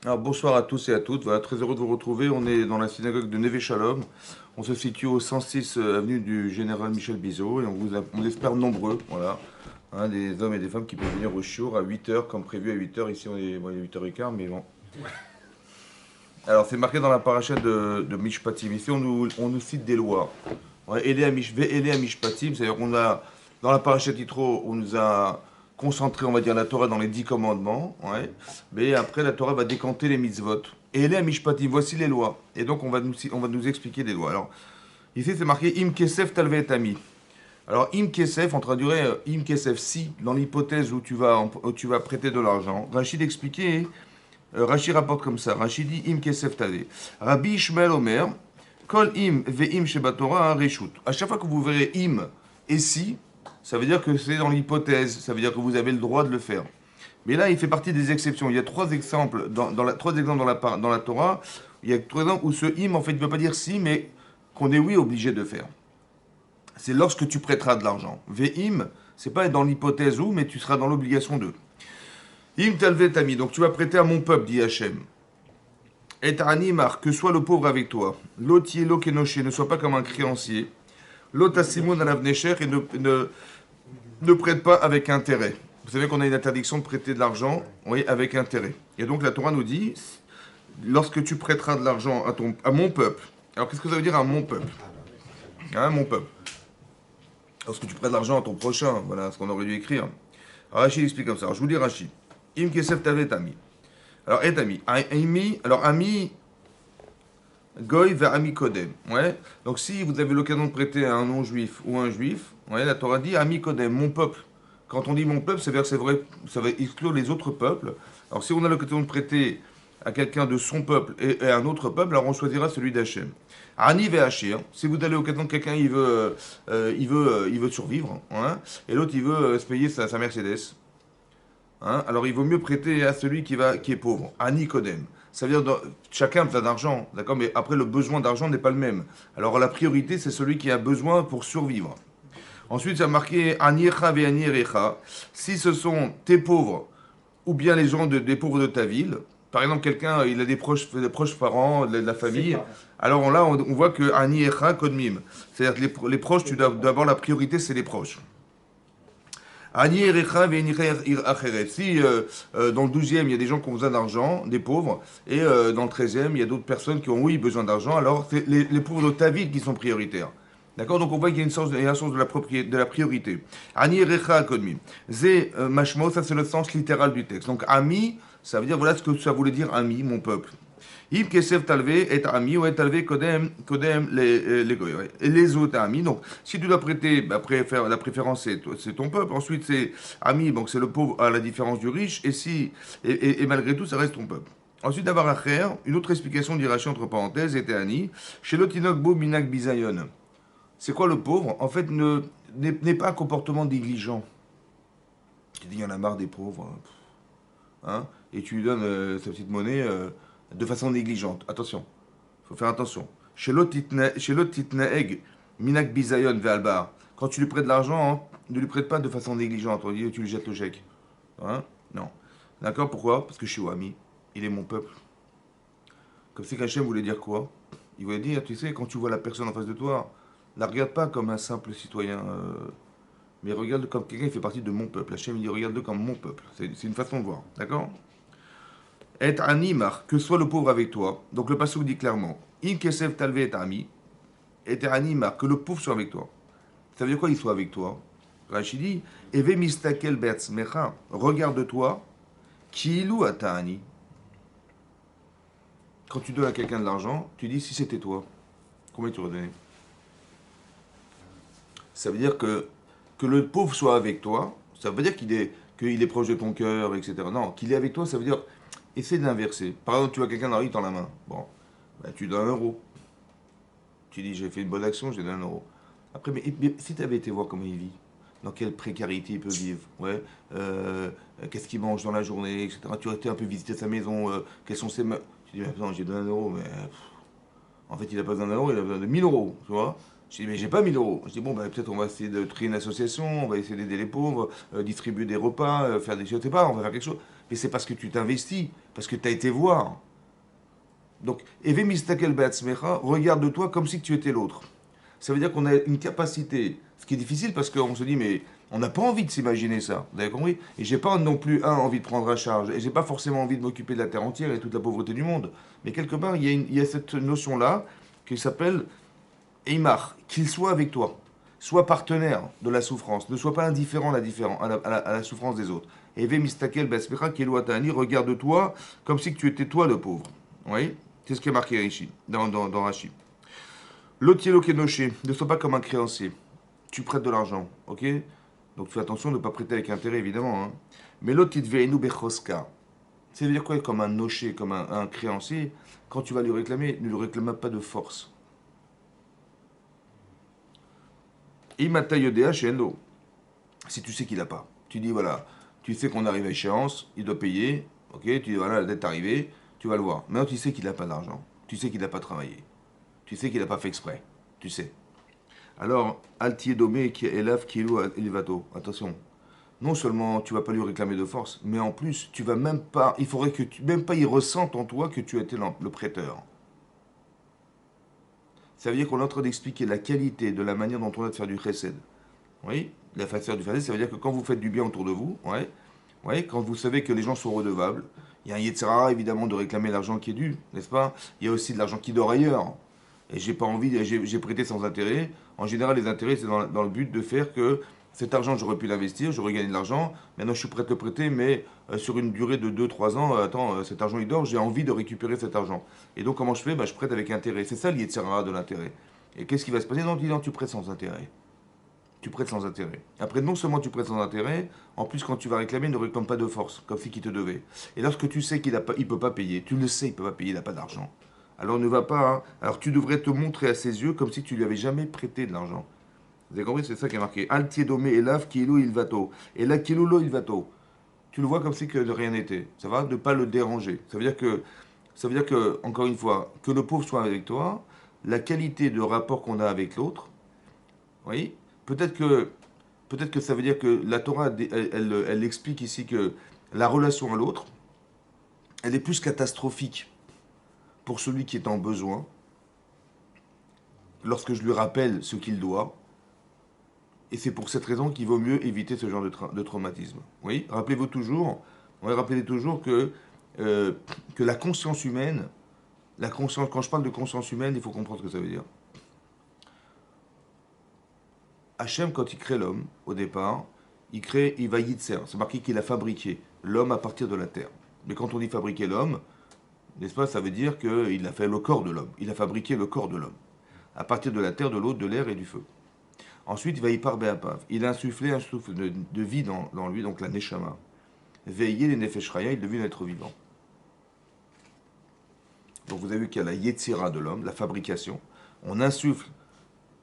Alors, bonsoir à tous et à toutes. Voilà, très heureux de vous retrouver. On est dans la synagogue de Neve Shalom. On se situe au 106 avenue du Général Michel Bizot et on espère nombreux. Voilà, hein, des hommes et des femmes qui peuvent venir au shiur à 8 heures, comme prévu à 8 heures. Ici, bon, il est 8h15, mais bon. Alors, c'est marqué dans la paracha de Mishpatim. Ici, on nous cite des lois. Ouais, Elé à Mishpatim, c'est-à-dire qu'on a, dans la paracha Yitro, on nous a concentré, on va dire, la Torah dans les 10 commandements. Ouais, mais après, la Torah va décanter les mitzvot. Et Elé à Mishpatim, voici les lois. Et donc, on va nous expliquer les lois. Alors, ici, c'est marqué Im Kesef Talvet Ami. Alors, Im Kesef, on traduirait Im Kesef si, dans l'hypothèse où tu vas prêter de l'argent. Rachid expliquait. Rachid rapporte comme ça. Rachid dit Im Kesef Tave. Rabbi Ishmael Omer, Kol Im Ve'im Shebatora Reshut. À chaque fois que vous verrez Im et si, ça veut dire que c'est dans l'hypothèse, ça veut dire que vous avez le droit de le faire. Mais là, il fait partie des exceptions. Il y a trois exemples trois exemples dans la Torah. Il y a trois exemples où ce Im, en fait, ne veut pas dire si, mais qu'on est, oui, obligé de faire. C'est lorsque tu prêteras de l'argent. Ve'im, c'est pas dans l'hypothèse où, mais tu seras dans l'obligation de. Im talvet ami, donc tu vas prêter à mon peuple, dit Hachem. Et animar, que soit le pauvre avec toi. L'otier, l'okenoché, ne sois pas comme un créancier. L'otasimon à l'avenir et ne prête pas avec intérêt. Vous savez qu'on a une interdiction de prêter de l'argent, oui, avec intérêt. Et donc la Torah nous dit, lorsque tu prêteras de l'argent à mon peuple. Alors qu'est-ce que ça veut dire à mon peuple? Hein, mon peuple. Lorsque tu prêtes de l'argent à ton prochain, voilà ce qu'on aurait dû écrire. Alors Rachid explique comme ça. Alors je vous dis Rachid. Im kesef tavet ami. Alors, et ami. Ami, goy va ami kodem. Ouais. Donc, si vous avez l'occasion de prêter à un non-juif ou un juif, ouais, la Torah dit ami kodem, mon peuple. Quand on dit mon peuple, c'est vrai, ça va exclure les autres peuples. Alors, si on a l'occasion de prêter à quelqu'un de son peuple et à un autre peuple, alors on choisira celui d'Hachem. Ani ve Hachir, si vous allez l'occasion de quelqu'un, il veut survivre, hein, et l'autre, il veut se payer sa Mercedes. Hein, alors il vaut mieux prêter à celui qui est pauvre, à Nicodème. Ça veut dire chacun a besoin d'argent, d'accord, mais après le besoin d'argent n'est pas le même. Alors la priorité c'est celui qui a besoin pour survivre. Ensuite ça a marqué Aniecha ve Anierecha. Si ce sont tes pauvres ou bien les gens des pauvres de ta ville, par exemple quelqu'un il a des proches parents de la famille, alors là on voit que Aniecha Kodmim, c'est-à-dire que les proches, tu dois d'abord la priorité c'est les proches. Si dans le 12e, il y a des gens qui ont besoin d'argent, des pauvres, et dans le 13e, il y a d'autres personnes qui ont, oui, besoin d'argent, alors c'est les pauvres de ta ville qui sont prioritaires. D'accord. Donc on voit qu'il y a un sens de la priorité. Ani recha kodmim. Mashmo, ça c'est le sens littéral du texte. Donc ami, ça veut dire, voilà ce que ça voulait dire ami, mon peuple. Im kesef talvé et ami ou et talvé kodem les goy. Ouais. Et les autres amis. Donc, si tu dois prêter, bah, la préférence c'est ton peuple. Ensuite, c'est ami, donc c'est le pauvre à la différence du riche. Et malgré tout, ça reste ton peuple. Ensuite, d'avoir à faire, une autre explication d'Irachi entre parenthèses était Annie. Chez l'otinok bo minak bisayon. C'est quoi le pauvre? En fait, n'est pas un comportement négligent. Tu dis, il y en a marre des pauvres. Hein, et tu lui donnes sa petite monnaie de façon négligente. Attention, il faut faire attention. Chez l'otitnaeg, minak bizayon ve'albar. Quand tu lui prêtes de l'argent, hein, ne lui prête pas de façon négligente. On dit, tu lui jettes le chèque. Hein. Non. D'accord. Pourquoi? Parce que je suis ami. Il est mon peuple. Comme si qu'Hachem voulait dire quoi? Il voulait dire, tu sais, quand tu vois la personne en face de toi, la regarde pas comme un simple citoyen, mais regarde comme quelqu'un qui fait partie de mon peuple. Hachem, il dit, regarde-le comme mon peuple. C'est une façon de voir. D'accord. Et animar, que soit le pauvre avec toi. Donc le passage dit clairement, in kesef talve et ami, et animar, que le pauvre soit avec toi. Ça veut dire quoi, il soit avec toi? Rachid dit, eve mistakel be'atzmecha, regarde-toi, kilu atani. Quand tu donnes à quelqu'un de l'argent, tu dis, si c'était toi, combien tu aurais donné? Ça veut dire que le pauvre soit avec toi, ça veut dire qu'il est proche de ton cœur, etc. Non, qu'il est avec toi, ça veut dire, essaie d'inverser. Par exemple, tu vois quelqu'un dans la rue, tend la main. Bon, ben, tu donnes 1 euro. Tu dis, j'ai fait une bonne action, j'ai donné 1 euro. Après, mais si tu avais été voir comment il vit, dans quelle précarité il peut vivre, ouais, qu'est-ce qu'il mange dans la journée, etc. Tu aurais été un peu visiter sa maison, quels sont ses... Tu dis, mais attends, j'ai donné 1 euro, mais en fait, il n'a pas besoin d'1 euro, il a besoin de 1 000 euros, tu vois. Je dis, mais j'ai pas 1 000 euros. Je dis, bon, ben, peut-être on va essayer de créer une association, on va essayer d'aider les pauvres, distribuer des repas, faire des choses, je sais pas, on va faire quelque chose. mais c'est parce que tu t'investis, parce que tu as été voir. Donc, Eve mistakel be'atzmecha, regarde-toi comme si tu étais l'autre. Ça veut dire qu'on a une capacité, ce qui est difficile parce qu'on se dit, mais on n'a pas envie de s'imaginer ça, vous avez compris? Et j'ai pas non plus, envie de prendre à charge, et j'ai pas forcément envie de m'occuper de la terre entière et toute la pauvreté du monde. Mais quelque part, il y a cette notion-là qui s'appelle Eimar, qu'il soit avec toi, sois partenaire de la souffrance, ne sois pas indifférent à la souffrance des autres. Eve mistakel be'atzmecha kelo atani, regarde-toi comme si tu étais toi le pauvre. Oui, c'est ce qui est marqué ici, dans Rashi. L'otielo kenoché, ne sois pas comme un créancier. Tu prêtes de l'argent, ok? Donc fais attention de ne pas prêter avec intérêt, évidemment. Hein. Mais l'otitveinu bechoska, ça veut dire quoi comme un noché, comme un créancier? Quand tu vas lui réclamer, ne lui réclame pas de force. Imata yodea shelo. Si tu sais qu'il n'a pas. Tu dis, voilà, tu sais qu'on arrive à échéance, il doit payer, ok? Tu dis, voilà, la dette est arrivée, tu vas le voir. Maintenant, tu sais qu'il n'a pas d'argent. Tu sais qu'il n'a pas travaillé. Tu sais qu'il n'a pas fait exprès. Tu sais. Alors, Altier Domé qui est élève qui elevato. Attention. Non seulement tu vas pas lui réclamer de force, mais en plus, tu vas même pas. Il faudrait que tu même pas y ressentes en toi que tu as été le prêteur. Ça veut dire qu'on est en train d'expliquer la qualité de la manière dont on a de faire du chesed. Oui, la façon du chesed, ça veut dire que quand vous faites du bien autour de vous, ouais, ouais, quand vous savez que les gens sont redevables, il y a un yetzera évidemment de réclamer l'argent qui est dû, n'est-ce pas? Il y a aussi de l'argent qui dort ailleurs. Et j'ai pas envie, j'ai prêté sans intérêt. En général, les intérêts, c'est dans le but de faire que cet argent, j'aurais pu l'investir, j'aurais gagné de l'argent. Maintenant, je suis prêt à le prêter, mais sur une durée de 2 3 ans, attends, cet argent, il dort, j'ai envie de récupérer cet argent. Et donc, comment je fais? Je prête avec intérêt. C'est ça l'Yetzirah de l'intérêt. Et qu'est-ce qui va se passer? Non, tu prêtes sans intérêt. Tu prêtes sans intérêt. Après, non seulement tu prêtes sans intérêt, en plus, quand tu vas réclamer, ne réclame pas de force, comme si qu'il te devait. Et lorsque tu sais qu'il ne peut pas payer, tu le sais, il ne peut pas payer, il n'a pas d'argent. Alors ne va pas. Hein. Alors tu devrais te montrer à ses yeux comme si tu lui avais jamais prêté de l'argent. Vous avez compris? C'est ça qui est marqué. Altiedomé elav kilo il vato. Et là kilolo il vato. Tu le vois comme si que de rien n'était. Ça va? Ne pas le déranger. Ça veut dire que, encore une fois, que le pauvre soit avec toi, la qualité de rapport qu'on a avec l'autre, oui, peut-être que ça veut dire que la Torah, elle explique ici que la relation à l'autre, elle est plus catastrophique pour celui qui est en besoin, lorsque je lui rappelle ce qu'il doit, et c'est pour cette raison qu'il vaut mieux éviter ce genre de traumatisme. Oui, rappelez-vous toujours, rappelez toujours que la conscience humaine, quand je parle de conscience humaine, il faut comprendre ce que ça veut dire. Hachem, quand il crée l'homme, au départ, il va yitzer, c'est marqué qu'il a fabriqué l'homme à partir de la terre. Mais quand on dit fabriquer l'homme, n'est-ce pas, ça veut dire qu'il a fait le corps de l'homme, il a fabriqué le corps de l'homme, à partir de la terre, de l'eau, de l'air et du feu. Ensuite, il va y parler à Pav. Il a insufflé un souffle de vie dans lui, donc la Neshama. Veiller les Nefesh Raya, il devient un être vivant. Donc vous avez vu qu'il y a la Yetzira de l'homme, la fabrication. On insuffle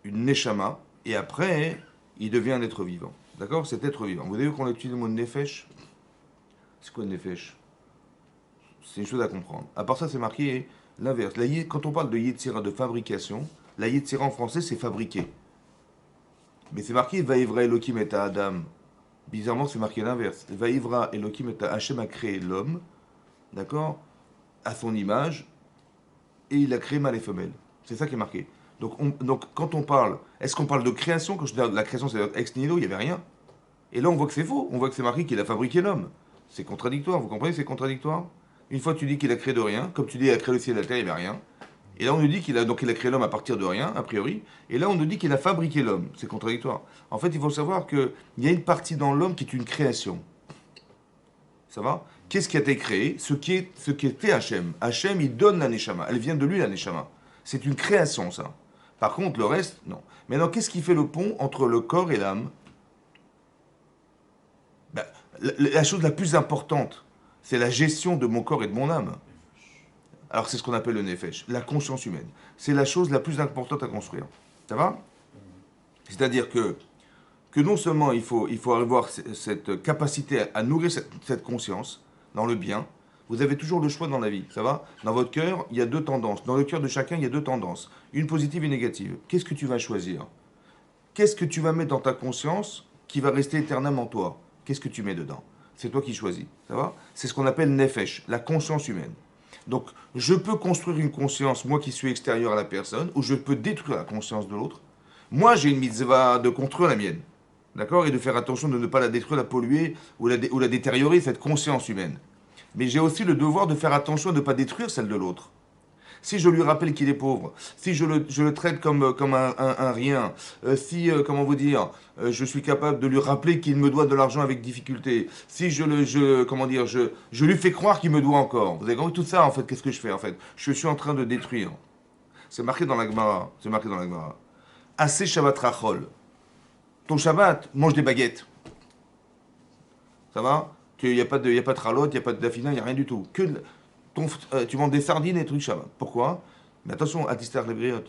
une Neshama, et après, il devient un être vivant. D'accord? Cet être vivant. Vous avez vu qu'on a utilisé le mot Nefesh? C'est quoi Nefesh? C'est une chose à comprendre. À part ça, c'est marqué l'inverse. Quand on parle de Yetzira, de fabrication, la Yetzira en français, c'est fabriquer. Mais c'est marqué Vaïvra Elohim et Adam. Bizarrement, c'est marqué l'inverse. Vaïvra Elohim et Hachem a créé l'homme, d'accord, à son image, et il a créé mâle et femelle. C'est ça qui est marqué. Donc quand on parle, est-ce qu'on parle de création? Quand je dis la création, c'est ex nihilo, il n'y avait rien. Et là, on voit que c'est faux. On voit que c'est marqué qu'il a fabriqué l'homme. C'est contradictoire. Vous comprenez? C'est contradictoire. Une fois, tu dis qu'il a créé de rien. Comme tu dis, il a créé le ciel et la terre, il n'y avait rien. Et là, on nous dit qu'il a créé l'homme à partir de rien, a priori. Et là, on nous dit qu'il a fabriqué l'homme. C'est contradictoire. En fait, il faut savoir qu'il y a une partie dans l'homme qui est une création. Ça va? Qu'est-ce qui a été créé? Ce qui était Hachem. Hachem, il donne la Neshama. Elle vient de lui, la Neshama. C'est une création, ça. Par contre, le reste, non. Maintenant, qu'est-ce qui fait le pont entre le corps et l'âme? Ben, la chose la plus importante, c'est la gestion de mon corps et de mon âme. Alors c'est ce qu'on appelle le nefesh, la conscience humaine. C'est la chose la plus importante à construire. Ça va? C'est-à-dire que non seulement il faut avoir cette capacité à nourrir cette conscience dans le bien, vous avez toujours le choix dans la vie, ça va? Dans votre cœur, il y a deux tendances. Dans le cœur de chacun, il y a deux tendances. Une positive et une négative. Qu'est-ce que tu vas choisir? Qu'est-ce que tu vas mettre dans ta conscience qui va rester éternellement toi? Qu'est-ce que tu mets dedans? C'est toi qui choisis. Ça va? C'est ce qu'on appelle nefesh, la conscience humaine. Donc, je peux construire une conscience, moi qui suis extérieur à la personne, ou je peux détruire la conscience de l'autre. Moi, j'ai une mitzvah de construire la mienne. D'accord? Et de faire attention de ne pas la détruire, la polluer ou la détériorer, cette conscience humaine. Mais j'ai aussi le devoir de faire attention de ne pas détruire celle de l'autre. Si je lui rappelle qu'il est pauvre, si je le traite comme un rien, si, comment vous dire, je suis capable de lui rappeler qu'il me doit de l'argent avec difficulté, si comment dire, je lui fais croire qu'il me doit encore. Vous avez compris tout ça, en fait, qu'est-ce que je fais, en fait? Je suis en train de détruire. C'est marqué dans la Gemara. C'est marqué dans la Gemara. Assez Shabbat Rachol. Ton Shabbat, mange des baguettes. Ça va? Il n'y a pas de ralotte, il n'y a pas de dafina, il n'y a rien du tout. Tu vends des sardines et trucs Shabbat. Pourquoi? Mais attention, Atistar Lebriot,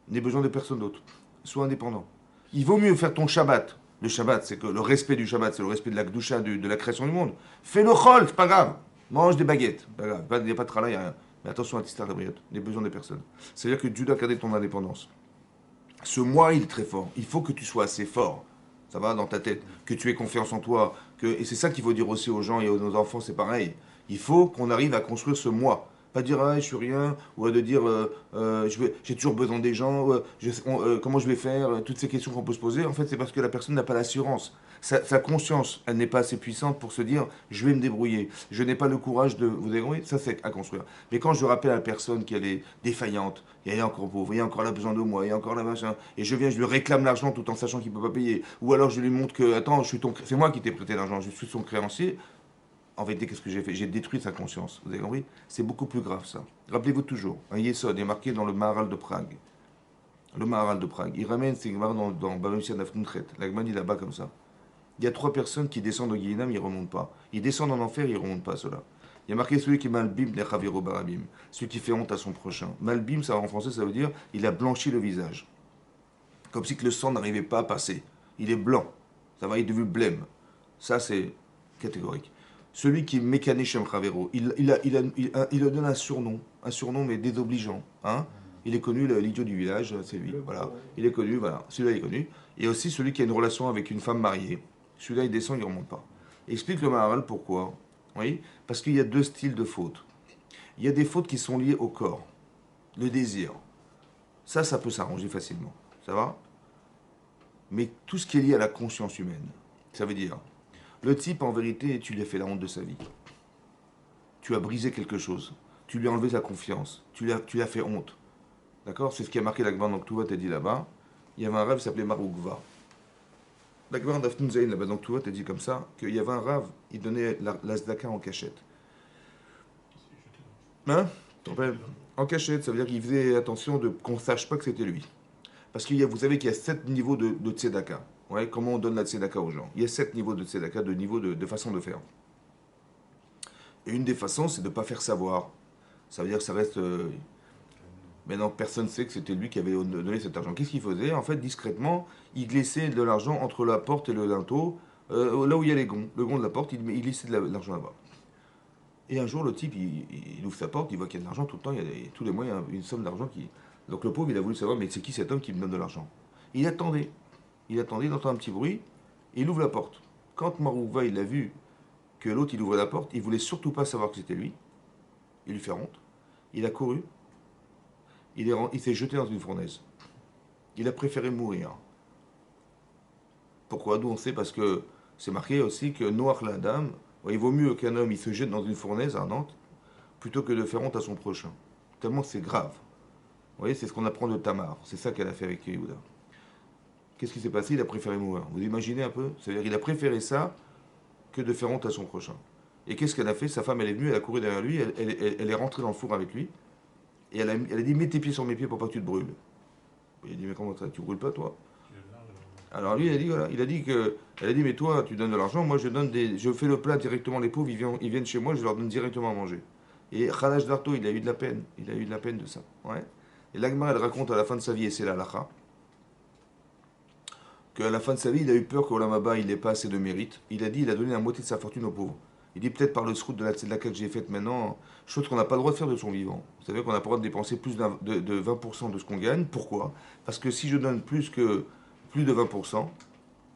n'aie besoin de personne d'autre. Sois indépendant. Il vaut mieux faire ton Shabbat. Le Shabbat, c'est que le respect du Shabbat, c'est le respect de la Gdusha, de la création du monde. Fais le chol, c'est pas grave. Mange des baguettes. Pas grave. Il n'y a pas de trala, il n'y a rien. Mais attention, Atistar Lebriot, n'aie besoin de personne. C'est-à-dire que Dieu doit garder ton indépendance. Ce moi, il est très fort. Il faut que tu sois assez fort. Ça va dans ta tête. Que tu aies confiance en toi. Et c'est ça qu'il faut dire aussi aux gens et aux nos enfants, c'est pareil. Il faut qu'on arrive à construire ce moi. Pas dire ah, je suis rien, ou de dire j'ai toujours besoin des gens, comment je vais faire, toutes ces questions qu'on peut se poser. En fait, c'est parce que la personne n'a pas l'assurance. Sa conscience, elle n'est pas assez puissante pour se dire je vais me débrouiller. Je n'ai pas le courage de. Vous avez compris? Ça, c'est à construire. Mais quand je rappelle à la personne qu'elle est défaillante, il y a encore pauvre, il y a encore là besoin de moi, il y a encore là machin, et je lui réclame l'argent tout en sachant qu'il ne peut pas payer. Ou alors je lui montre que attends, c'est moi qui t'ai prêté l'argent, je suis son créancier. En vérité, qu'est-ce que j'ai fait? J'ai détruit sa conscience. Vous avez compris? C'est beaucoup plus grave, ça. Rappelez-vous toujours, un Yesod est marqué dans le Maharal de Prague. Le Maharal de Prague. Il ramène ces Gemara dans Baruch Nafnunchet. La Gemara dit là-bas comme ça. Il y a 3 personnes qui descendent au Guéhinam, ils ne remontent pas. Ils descendent en enfer, ils ne remontent pas, ceux-là. Il y a marqué celui qui est Malbim Nechaviro Barabim. Celui qui fait honte à son prochain. Malbim, ça en français, ça veut dire il a blanchi le visage. Comme si que le sang n'arrivait pas à passer. Il est blanc. Ça va, il est devenu blême. Ça, c'est catégorique. Celui qui est mécané Shem Chavero, il donne un surnom mais désobligeant. Hein? Il est connu, l'idiot du village, c'est lui. Voilà. Il est connu, voilà. Celui-là il est connu. Et aussi celui qui a une relation avec une femme mariée. Celui-là il descend, il ne remonte pas. Explique le Maharal pourquoi. Oui? Parce qu'il y a 2 styles de fautes. Il y a des fautes qui sont liées au corps, le désir. Ça peut s'arranger facilement. Ça va? Mais tout ce qui est lié à la conscience humaine, ça veut dire. Le type, en vérité, tu lui as fait la honte de sa vie. Tu as brisé quelque chose. Tu lui as enlevé sa confiance. Tu lui as fait honte. D'accord? C'est ce qui a marqué l'Agban dans Ktouva, t'as dit là-bas. Il y avait un rave qui s'appelait Maroukva. L'Agban d'Afnun Zayn, là-bas dans Ktouva, t'as dit comme ça, qu'il y avait un rave, il donnait la zdaka en cachette. Hein? En cachette, ça veut dire qu'il faisait attention qu'on ne sache pas que c'était lui. Parce que vous savez qu'il y a 7 niveaux de tzedaka. Ouais, comment on donne la tzedaka aux gens? Il y a 7 niveaux de tzedaka, de niveaux de façon de faire. Et une des façons, c'est de ne pas faire savoir. Ça veut dire que ça reste. Maintenant, personne ne sait que c'était lui qui avait donné cet argent. Qu'est-ce qu'il faisait? En fait, discrètement, il glissait de l'argent entre la porte et le linteau, là où il y a les gonds. Le gond de la porte, il glissait de l'argent là-bas. Et un jour, le type, il ouvre sa porte, il voit qu'il y a de l'argent tout le temps, tous les mois, il y a une somme d'argent qui. Donc le pauvre, il a voulu savoir, mais c'est qui cet homme qui me donne de l'argent? Il attendait. Il entend un petit bruit, et il ouvre la porte. Quand Marouva, il a vu que l'autre, il ouvrait la porte, il voulait surtout pas savoir que c'était lui. Il lui fait honte. Il a couru. Il s'est jeté dans une fournaise. Il a préféré mourir. Pourquoi? D'où on sait? Parce que c'est marqué aussi que Noach la dame, il vaut mieux qu'un homme il se jette dans une fournaise ardente plutôt que de faire honte à son prochain. Tellement c'est grave. Vous voyez, c'est ce qu'on apprend de Tamar. C'est ça qu'elle a fait avec Yehuda. Qu'est-ce qui s'est passé? Il a préféré mourir. Vous imaginez un peu? C'est-à-dire qu'il a préféré ça que de faire honte à son prochain. Et qu'est-ce qu'elle a fait? Sa femme, elle est venue, elle a couru derrière lui, elle est rentrée dans le four avec lui. Et elle a dit, mets tes pieds sur mes pieds pour pas que tu te brûles. Il a dit, mais comment ça? Tu brûles pas, toi? Alors lui, il a dit que, elle a dit, mais toi, tu donnes de l'argent, moi je fais le plat directement, les pauvres, ils viennent chez moi, je leur donne directement à manger. Et Khalash Darto, il a eu de la peine, de ça. Ouais. Et l'Agma, elle raconte à la fin de sa vie, et c'est la halakha, qu'à la fin de sa vie, il a eu peur qu'au Lamaba, il n'ait pas assez de mérite. Il a dit, il a donné la moitié de sa fortune aux pauvres. Il dit, peut-être par le srout de la tzedaka que j'ai faite maintenant, chose qu'on n'a pas le droit de faire de son vivant. Vous savez qu'on n'a pas le droit de dépenser plus de 20% de ce qu'on gagne. Pourquoi? Parce que si je donne plus de 20%,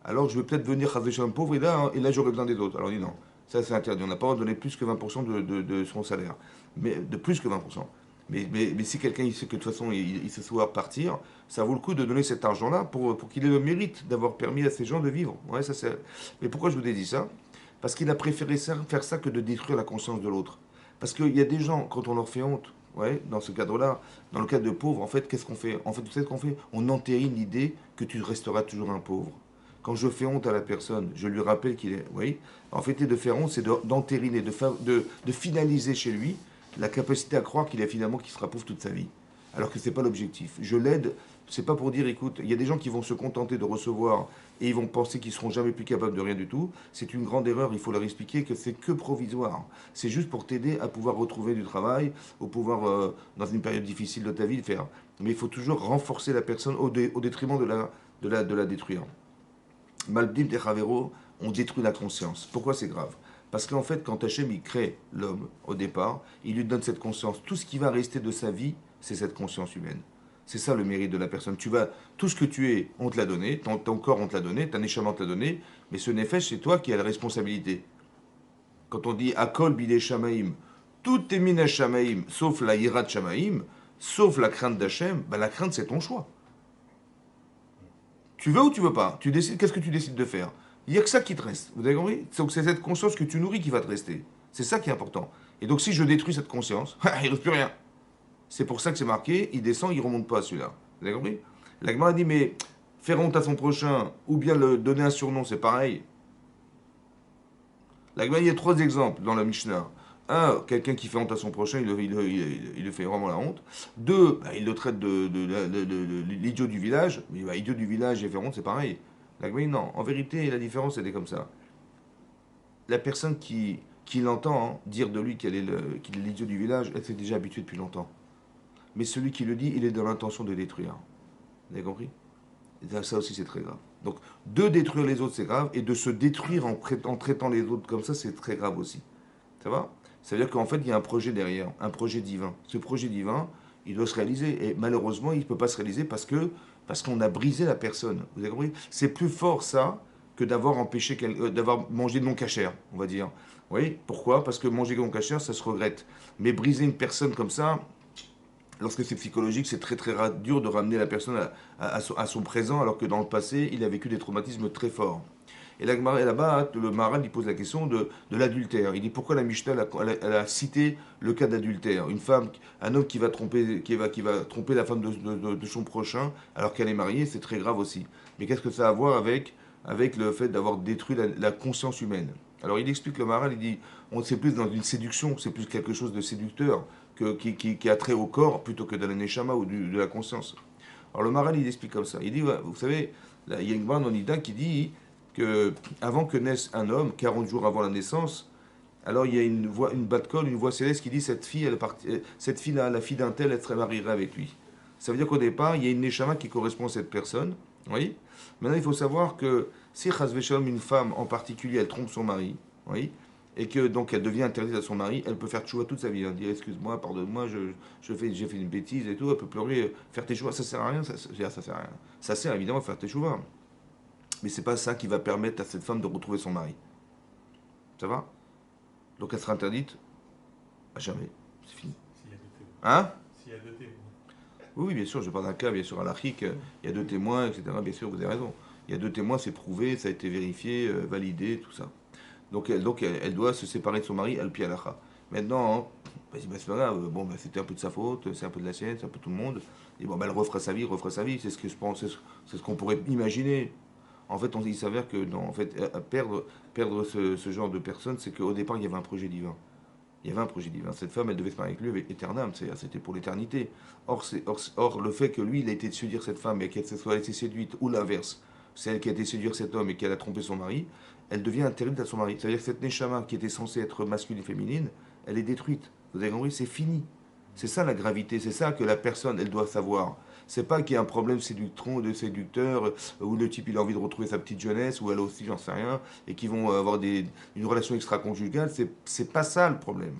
alors je vais peut-être venir Chazécham pauvre et là j'aurai besoin des autres. Alors il dit non. Ça, c'est interdit. On n'a pas le droit de donner plus que 20% de son salaire. Mais de plus que 20%. Mais si quelqu'un il sait que de toute façon il se souhaite partir, ça vaut le coup de donner cet argent-là pour qu'il ait le mérite d'avoir permis à ces gens de vivre. Ouais, ça c'est. Mais pourquoi je vous ai dit ça? Parce qu'il a préféré faire ça que de détruire la conscience de l'autre. Parce qu'il y a des gens, quand on leur fait honte, ouais, dans ce cadre-là, dans le cadre de pauvres, en fait, qu'est-ce qu'on fait? En fait, vous savez ce qu'on fait? On entérine l'idée que tu resteras toujours un pauvre. Quand je fais honte à la personne, je lui rappelle qu'il est. Oui, en fait, de faire honte, c'est d'entériner, de finaliser chez lui la capacité à croire qu'il est finalement qu'il sera pauvre toute sa vie. Alors que ce n'est pas l'objectif. Je l'aide, c'est pas pour dire, écoute, il y a des gens qui vont se contenter de recevoir et ils vont penser qu'ils seront jamais plus capables de rien du tout. C'est une grande erreur, il faut leur expliquer que c'est que provisoire. C'est juste pour t'aider à pouvoir retrouver du travail, au pouvoir, dans une période difficile de ta vie, le faire. Mais il faut toujours renforcer la personne au détriment de la détruire. Malbdim Techavero, on détruit la conscience. Pourquoi c'est grave? Parce qu'en fait, quand Hachem il crée l'homme au départ, il lui donne cette conscience. Tout ce qui va rester de sa vie, c'est cette conscience humaine. C'est ça le mérite de la personne. Tout ce que tu es, on te l'a donné, ton corps, on te l'a donné, ta neshama, on te l'a donné, mais ce nefesh, c'est toi qui as la responsabilité. Quand on dit Akol bile shamaim, tout est mina shamaim, sauf la hirat shamaim, sauf la crainte d'Hachem, ben la crainte, c'est ton choix. Tu veux ou tu veux pas? Tu décides, qu'est-ce que tu décides de faire? Il n'y a que ça qui te reste. Vous avez compris? Donc c'est cette conscience que tu nourris qui va te rester. C'est ça qui est important. Et donc si je détruis cette conscience, il ne reste plus rien. C'est pour ça que c'est marqué, il descend, il ne remonte pas à celui-là. Vous avez compris? La Gemara dit, mais faire honte à son prochain, ou bien le donner un surnom, c'est pareil. La Gemara, il y a 3 exemples dans la Mishnah. Un, quelqu'un qui fait honte à son prochain, il le fait vraiment la honte. 2, bah, il le traite de l'idiot du village. Mais bah, idiot du village et faire honte, c'est pareil. La Gemara, non. En vérité, la différence, elle est comme ça. La personne qui l'entend dire de lui qu'il est l'idiot du village, elle s'est déjà habituée depuis longtemps. Mais celui qui le dit, il est dans l'intention de détruire. Vous avez compris? Et ça aussi, c'est très grave. Donc, de détruire les autres, c'est grave. Et de se détruire en traitant les autres comme ça, c'est très grave aussi. Ça va? Ça veut dire qu'en fait, il y a un projet derrière, un projet divin. Ce projet divin, il doit se réaliser. Et malheureusement, il ne peut pas se réaliser parce qu'on a brisé la personne. Vous avez compris? C'est plus fort ça que d'avoir empêché, d'avoir mangé de non cachère, on va dire. Oui, pourquoi? Parce que manger de non cachère, ça se regrette. Mais briser une personne comme ça, lorsque c'est psychologique, c'est très très dur de ramener la personne à son présent, alors que dans le passé, il a vécu des traumatismes très forts. Et là-bas, le Maharal il pose la question de l'adultère. Il dit pourquoi la Mishnah elle a cité le cas d'adultère. Une femme, un homme qui va tromper, qui va tromper la femme de son prochain alors qu'elle est mariée, c'est très grave aussi. Mais qu'est-ce que ça a à voir avec le fait d'avoir détruit la conscience humaine? Alors il explique le Maharal, il dit c'est plus dans une séduction, c'est plus quelque chose de séducteur qui a trait au corps plutôt que de la neshama ou de la conscience. Alors le Maharal il explique comme ça. Il dit vous savez, il y a une bande en Ida qui dit que avant que naisse un homme, 40 jours avant la naissance, alors il y a une batte-colle, une voix céleste qui dit cette fille-là, la fille d'un tel, elle se marierait avec lui. Ça veut dire qu'au départ, il y a une neshama qui correspond à cette personne. Oui. Maintenant, il faut savoir que si Chazveshalom, une femme en particulier, elle trompe son mari, oui, et que donc elle devient interdite à son mari, elle peut faire tchouva toute sa vie. Elle dit excuse-moi, pardonne-moi, j'ai fait une bêtise et tout. Elle peut pleurer, faire tes choix, ça sert à rien. Ça sert à rien. Ça sert évidemment à faire tes choix. Mais c'est pas ça qui va permettre à cette femme de retrouver son mari. Ça va? Donc elle sera interdite à jamais. C'est fini. Hein? S'il y a 2 témoins. Oui, bien sûr, je parle d'un cas, bien sûr, à l'Afrique, il y a 2 témoins, etc. Bien sûr, vous avez raison. Il y a 2 témoins, c'est prouvé, ça a été vérifié, validé, tout ça. Donc elle doit se séparer de son mari, al-pi alacha. Maintenant, c'est pas grave, bon, c'était un peu de sa faute, c'est un peu de la sienne, c'est un peu tout le monde. Et bon, elle refera sa vie, c'est ce que je pense, c'est ce qu'on pourrait imaginer. En fait, il s'avère que perdre ce genre de personne, c'est qu'au départ, il y avait un projet divin. Il y avait un projet divin. Cette femme, elle devait se marier avec lui éternellement, c'était pour l'éternité. Or, le fait que lui, il a été séduire cette femme et qu'elle se soit laissée séduite, ou l'inverse, c'est elle qui a été séduire cet homme et qu'elle a trompé son mari, elle devient interdite à son mari. C'est-à-dire que cette neshama qui était censée être masculine et féminine, elle est détruite. Vous avez compris? C'est fini. C'est ça la gravité, c'est ça que la personne, elle doit savoir. C'est pas qu'il y a un problème de séducteur, où le type il a envie de retrouver sa petite jeunesse, ou elle aussi, j'en sais rien, et qui vont avoir une relation extra-conjugale. C'est pas ça le problème.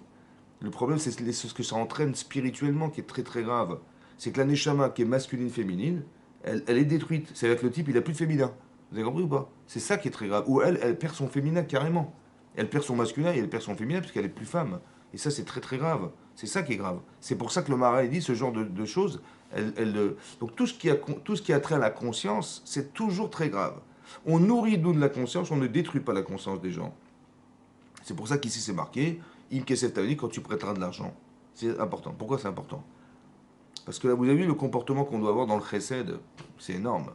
Le problème, c'est ce que ça entraîne spirituellement qui est très très grave. C'est que la neshama qui est masculine-féminine, elle est détruite. C'est-à-dire que le type, il a plus de féminin. Vous avez compris ou pas? C'est ça qui est très grave. Ou elle perd son féminin carrément. Elle perd son masculin et elle perd son féminin parce qu'elle est plus femme. Et ça, c'est très très grave. C'est ça qui est grave. C'est pour ça que le Maharal dit ce genre de choses. Donc tout ce qui a trait à la conscience, c'est toujours très grave. On nourrit nous de la conscience, on ne détruit pas la conscience des gens. C'est pour ça qu'ici c'est marqué, Im Kesef Tavani, quand tu prêteras de l'argent. C'est important. Pourquoi c'est important? Parce que là, vous avez vu le comportement qu'on doit avoir dans le chesed, c'est énorme.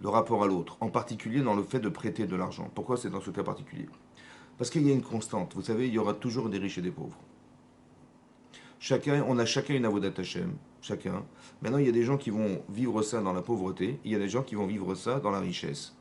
Le rapport à l'autre, en particulier dans le fait de prêter de l'argent. Pourquoi c'est dans ce cas particulier? Parce qu'il y a une constante. Vous savez, il y aura toujours des riches et des pauvres. On a chacun une avodat Hashem, chacun. Maintenant, il y a des gens qui vont vivre ça dans la pauvreté, il y a des gens qui vont vivre ça dans la richesse.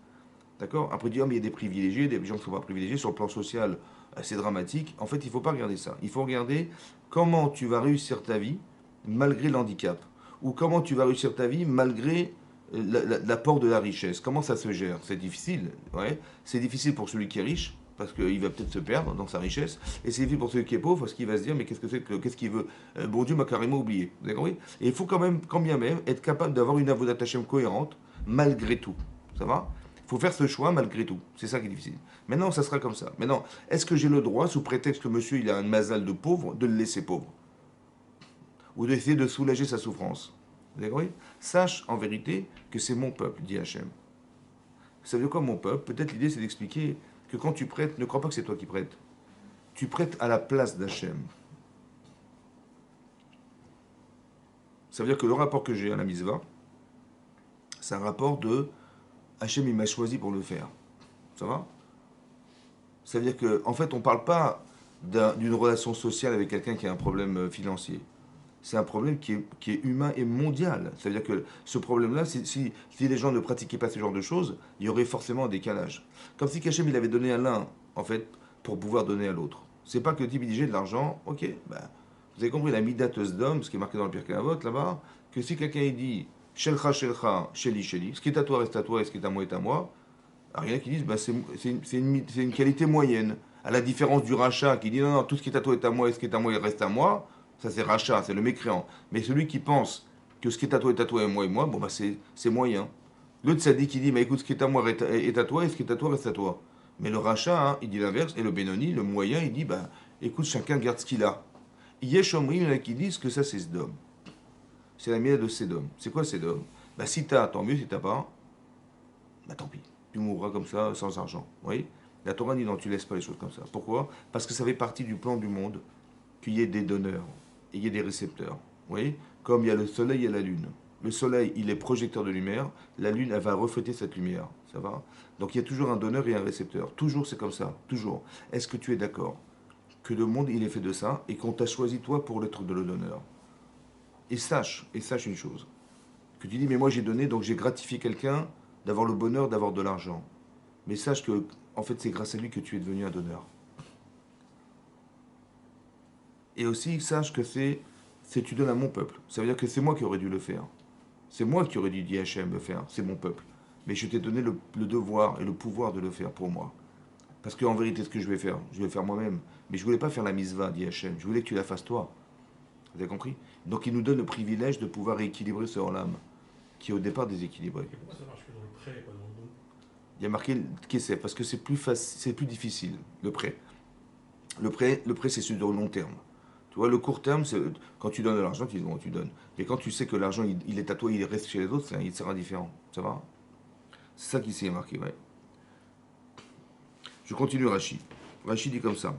D'accord? Après, dire, mais il y a des privilégiés, des gens qui ne sont pas privilégiés. Sur le plan social, c'est dramatique. En fait, il ne faut pas regarder ça. Il faut regarder comment tu vas réussir ta vie malgré l'handicap. Ou comment tu vas réussir ta vie malgré l'apport de la richesse. Comment ça se gère? C'est difficile. Ouais. C'est difficile pour celui qui est riche, parce qu'il va peut-être se perdre dans sa richesse. Et c'est difficile pour celui qui est pauvre, parce qu'il va se dire, mais qu'est-ce qu'il veut? Bon Dieu m'a carrément oublié. Vous avez compris? Et il faut quand même, quand bien même, être capable d'avoir une avodat Hashem cohérente, malgré tout. Ça va? Il faut faire ce choix malgré tout. C'est ça qui est difficile. Maintenant, ça sera comme ça. Maintenant, est-ce que j'ai le droit, sous prétexte que monsieur il a un mazal de pauvre, de le laisser pauvre? Ou d'essayer de soulager sa souffrance? Vous avez compris? Sache en vérité que c'est mon peuple, dit Hachem. Ça veut dire quoi mon peuple? Peut-être l'idée c'est d'expliquer que quand tu prêtes, ne crois pas que c'est toi qui prêtes. Tu prêtes à la place d'Hachem. Ça veut dire que le rapport que j'ai à la Mitzvah, c'est un rapport de Hachem il m'a choisi pour le faire. Ça va? Ça veut dire que, en fait, on ne parle pas d'une relation sociale avec quelqu'un qui a un problème financier. C'est un problème qui est humain et mondial. Ça veut dire que ce problème-là, si les gens ne pratiquaient pas ce genre de choses, il y aurait forcément un décalage. Comme si Hachem il avait donné à l'un, en fait, pour pouvoir donner à l'autre. C'est pas que le type il dit j'ai de l'argent, ok, bah, vous avez compris la midateuse d'homme, ce qui est marqué dans le Pirkei Avot là-bas, que si quelqu'un il dit Shelcha, Shelcha, Sheli, Sheli, ce qui est à toi reste à toi et ce qui est à moi est à moi, alors il y en a qui disent bah, c'est une qualité moyenne. À la différence du rachat qui dit non, non, tout ce qui est à toi est à moi et ce qui est à moi il reste à moi, ça c'est rachat, c'est le mécréant. Mais celui qui pense que ce qui est à toi et moi, bon bah c'est moyen. L'autre tzaddik qui dit bah écoute, ce qui est à moi est à toi et ce qui est à toi reste à toi. Mais le rachat, hein, il dit l'inverse, et le Benoni, le moyen, il dit bah écoute, chacun garde ce qu'il a. Yeshomri, il y en a qui disent que ça c'est Sdom. C'est la mienne de Sédom. C'est quoi Sédom? Bah si t'as, tant mieux, si t'as pas, bah tant pis. Tu mourras comme ça, sans argent. Vous voyez? La Torah dit non, tu laisses pas les choses comme ça. Pourquoi? Parce que ça fait partie du plan du monde qu'il y ait des donneurs et il y ait des récepteurs. Vous voyez? Comme il y a le soleil et la lune. Le soleil, il est projecteur de lumière. La lune, elle va refléter cette lumière. Ça va? Donc il y a toujours un donneur et un récepteur. Toujours, c'est comme ça. Toujours. Est-ce que tu es d'accord que le monde, il est fait de ça et qu'on t'a choisi toi pour être le donneur? Et sache une chose. Que tu dis, mais moi j'ai donné, donc j'ai gratifié quelqu'un d'avoir le bonheur d'avoir de l'argent. Mais sache que, en fait, c'est grâce à lui que tu es devenu un donneur. Et aussi, sache que c'est tu donnes à mon peuple. Ça veut dire que c'est moi qui aurais dû le faire. C'est moi qui aurais dû dire Hachem le faire. C'est mon peuple. Mais je t'ai donné le devoir et le pouvoir de le faire pour moi. Parce qu'en vérité, ce que je vais faire moi-même. Mais je voulais pas faire la misva, dit Hachem. Je voulais que tu la fasses toi. Vous avez compris? Donc il nous donne le privilège de pouvoir rééquilibrer ce hors-l'âme, qui est au départ déséquilibré. Et pourquoi ça marche que dans le prêt et pas dans le don? Il y a marqué qu'est-ce parce que c'est plus facile, c'est plus difficile, le prêt. Le prêt c'est sur le long terme. Tu vois, le court terme, c'est quand tu donnes de l'argent, tu dis bon, tu donnes. Mais quand tu sais que l'argent, il est à toi, il reste chez les autres, il sera différent. Ça va? C'est ça qui s'est marqué, ouais. Je continue Rachid. Rachid dit comme ça.